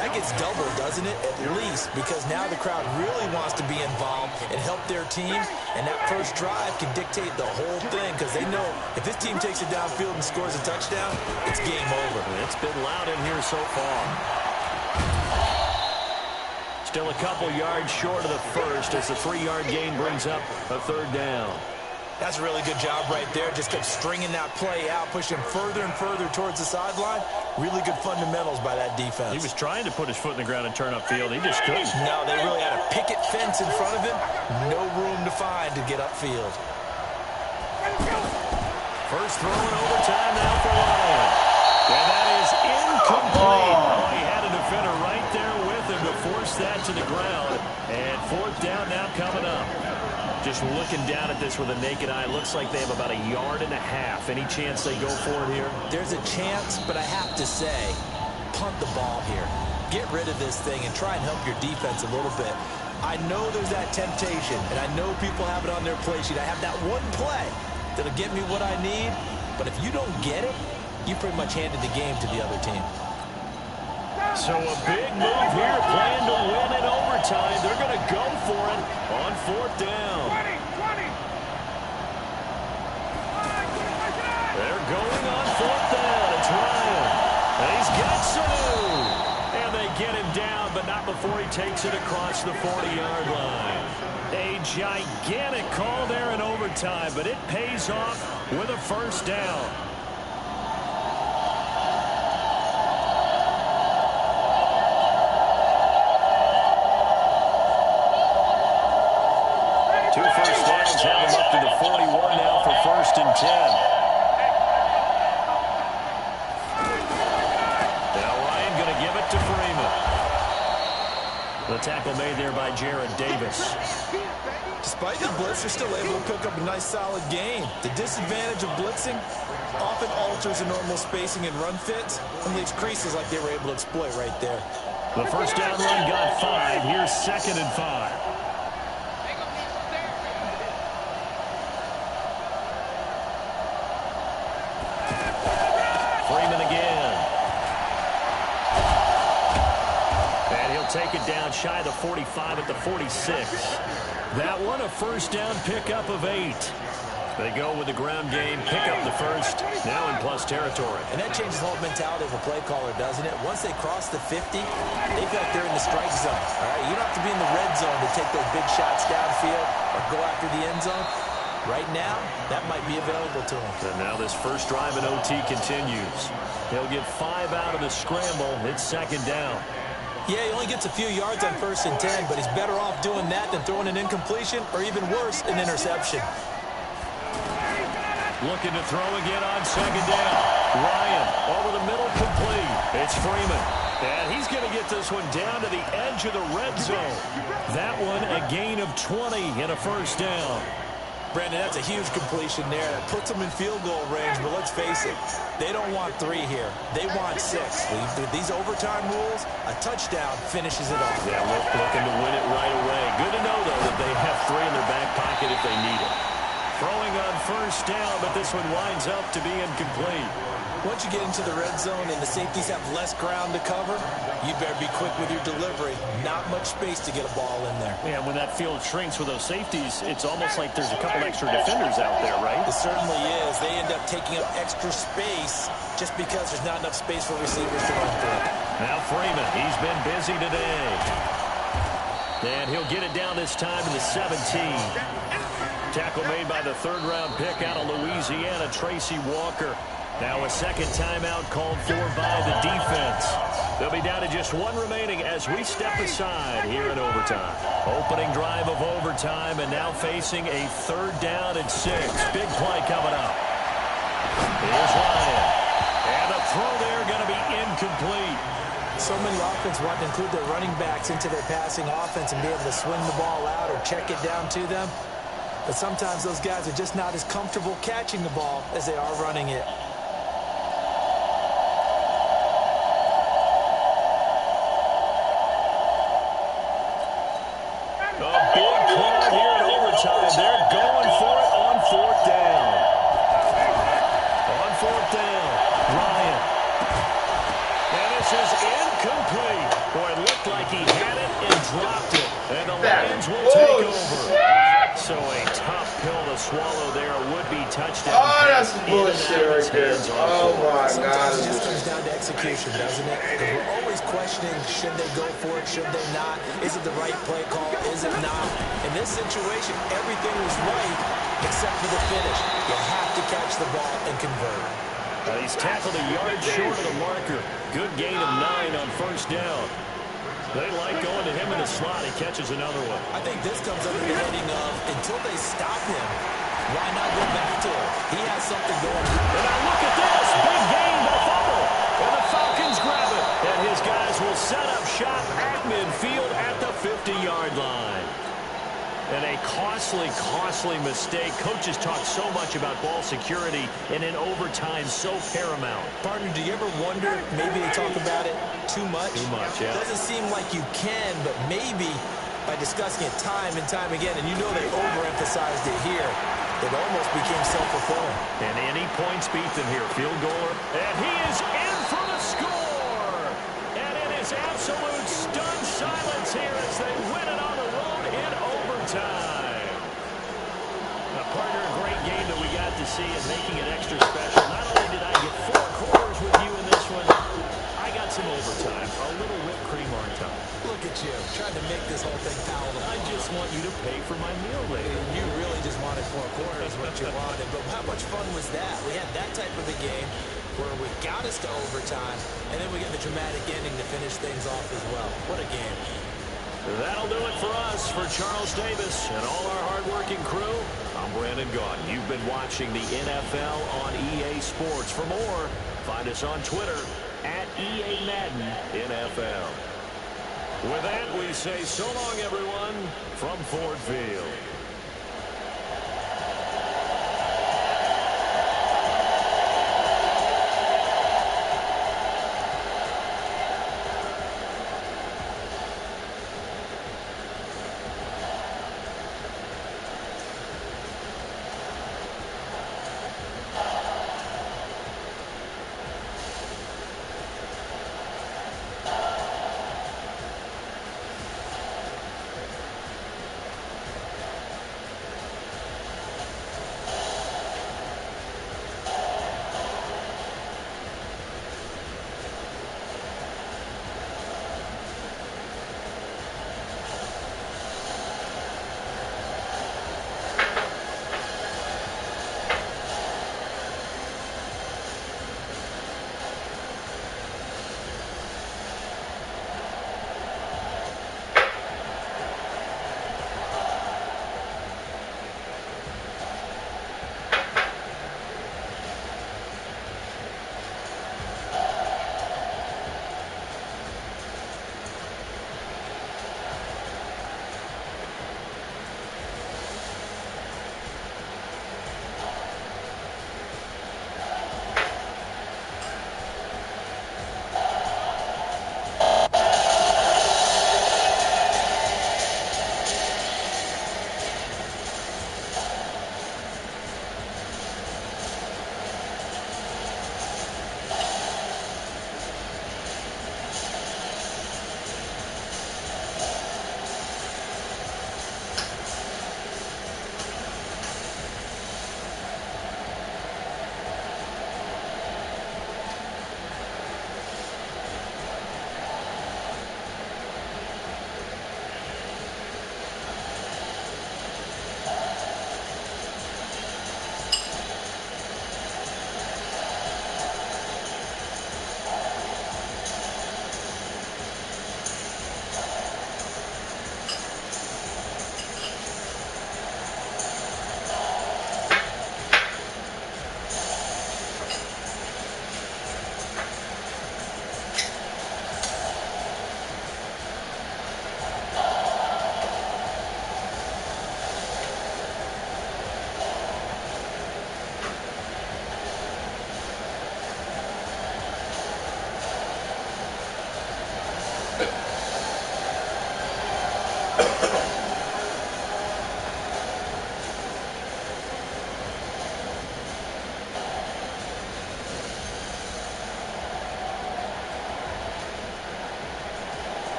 [SPEAKER 2] that gets doubled, doesn't it? At least, because now the crowd really wants to be involved and help their team, and that first drive can dictate the whole thing because they know if this team takes it downfield and scores a touchdown, it's game over.
[SPEAKER 1] It's been loud in here so far. Still a couple yards short of the first as the 3-yard gain brings up a third down.
[SPEAKER 2] That's a really good job right there. Just kept stringing that play out, pushing further and further towards the sideline. Really good fundamentals by that defense.
[SPEAKER 1] He was trying to put his foot in the ground and turn upfield. He just couldn't.
[SPEAKER 2] No, they really had a picket fence in front of him. No room to find to get upfield.
[SPEAKER 1] First throw in overtime now for Ryan. And that is incomplete. Oh, he had a defender right there with him to force that to the ground. And fourth down now coming up. Just looking down at this with a naked eye, looks like they have about 1.5 yards. Any chance they go for it here?
[SPEAKER 2] There's a chance, but I have to say, punt the ball here. Get rid of this thing and try and help your defense a little bit. I know there's that temptation, and I know people have it on their play sheet. I have that one play that'll get me what I need, but if you don't get it, you pretty much handed the game to the other team.
[SPEAKER 1] So a big move here, plan to win in overtime. They're going to go for it on fourth down. They're going on fourth down. It's Ryan. And he's got Sanu. And they get him down, but not before he takes it across the 40-yard line. A gigantic call there in overtime, but it pays off with a first down. Two first downs have him up to the 41 now for first and 10. Now Ryan going to give it to Freeman. The tackle made there by Jared Davis.
[SPEAKER 2] Despite the blitz, they're still able to pick up a nice solid gain. The disadvantage of blitzing often alters the normal spacing and run fits and leaves creases like they were able to exploit right there.
[SPEAKER 1] The first down run got 5. Here's 2nd and 5. Freeman again. And he'll take it down shy of the 45 at the 46. That one a first down pickup of 8. They go with the ground game, pick up the first, now in plus territory.
[SPEAKER 2] And that changes the whole mentality of a play caller, doesn't it? Once they cross the 50, they feel like they're in the strike zone. All right, you don't have to be in the red zone to take those big shots downfield or go after the end zone. Right now, that might be available to him.
[SPEAKER 1] And now this first drive in OT continues. He'll get 5 out of the scramble. It's 2nd down.
[SPEAKER 2] Yeah, he only gets a few yards on 1st and 10, but he's better off doing that than throwing an incompletion or even worse, an interception.
[SPEAKER 1] Looking to throw again on 2nd down. Ryan over the middle, complete. It's Freeman. And he's going to get this one down to the edge of the red zone. That one a gain of 20 in a first down.
[SPEAKER 2] Brandon, that's a huge completion there. That puts them in field goal range, but let's face it, they don't want 3 here. They want 6. With these overtime rules, a touchdown finishes it off.
[SPEAKER 1] Yeah, looking to win it right away. Good to know, though, that they have 3 in their back pocket if they need it. Throwing on first down, but this one winds up to be incomplete.
[SPEAKER 2] Once you get into the red zone and the safeties have less ground to cover, you better be quick with your delivery. Not much space to get a ball in there.
[SPEAKER 1] Yeah, when that field shrinks with those safeties, it's almost like there's a couple extra defenders out there, right?
[SPEAKER 2] It certainly is. They end up taking up extra space just because there's not enough space for receivers to run through.
[SPEAKER 1] Now Freeman, he's been busy today. And he'll get it down this time to the 17. Tackle made by the third-round pick out of Louisiana, Tracy Walker. Now a second timeout called for by the defense. They'll be down to just one remaining as we step aside here in overtime. Opening drive of overtime and now facing a 3rd down and 6. Big play coming up. Here's Ryan. And the throw there going to be incomplete.
[SPEAKER 2] So many offense want to include their running backs into their passing offense and be able to swing the ball out or check it down to them. But sometimes those guys are just not as comfortable catching the ball as they are running it.
[SPEAKER 1] They're going for it on 4th down. On 4th down, Ryan. And this is incomplete. Boy, it looked like he had it and dropped it. And the Lions will take over. So a tough pill to swallow there. A would-be touchdown.
[SPEAKER 3] Oh, that's bullshit right there. Oh, my God.
[SPEAKER 2] Sometimes it just comes down to execution, doesn't it? Because we're always questioning, should they go for it, should they not? Is it the right play call? Is it not? In this situation, everything was right except for the finish. You have to catch the ball and convert.
[SPEAKER 1] He's tackled a yard short of the marker. Good gain of 9 on 1st down. They like going to him in the slot. He catches another one.
[SPEAKER 2] I think this comes under the heading of, until they stop him, why not go back to him? He has something going.
[SPEAKER 1] And now look at this. Big gain, but a fumble. And the Falcons grab it. And his guys will set up shop at midfield at the 50-yard line. And a costly mistake. Coaches talk so much about ball security, and in overtime, so paramount.
[SPEAKER 2] Partner, do you ever wonder, maybe they talk about it too much?
[SPEAKER 1] Too much, yeah.
[SPEAKER 2] It doesn't seem like you can, but maybe by discussing it time and time again, and you know they overemphasized it here, it almost became self-fulfilling.
[SPEAKER 1] And any points beat them here. Field goaler. And he is in for the score. And it is absolute stunned silence here as they win it on the road in overtime. A partner, a great game that we got to see and making it extra special. Not only did I get 4 quarters with you in this one, I got some overtime. A little whipped cream on top.
[SPEAKER 2] Look at you, trying to make this whole thing palatable.
[SPEAKER 1] I just want you to pay for my meal later.
[SPEAKER 2] You really just wanted 4 quarters, what you wanted. But how much fun was that? We had that type of a game where we got us to overtime, and then we get the dramatic ending to finish things off as well. What a game.
[SPEAKER 1] That'll do it for us. For Charles Davis and all our hardworking crew, I'm Brandon Gaudin. You've been watching the NFL on EA Sports. For more, find us on Twitter at EA Madden NFL. With that, we say so long, everyone, from Ford Field.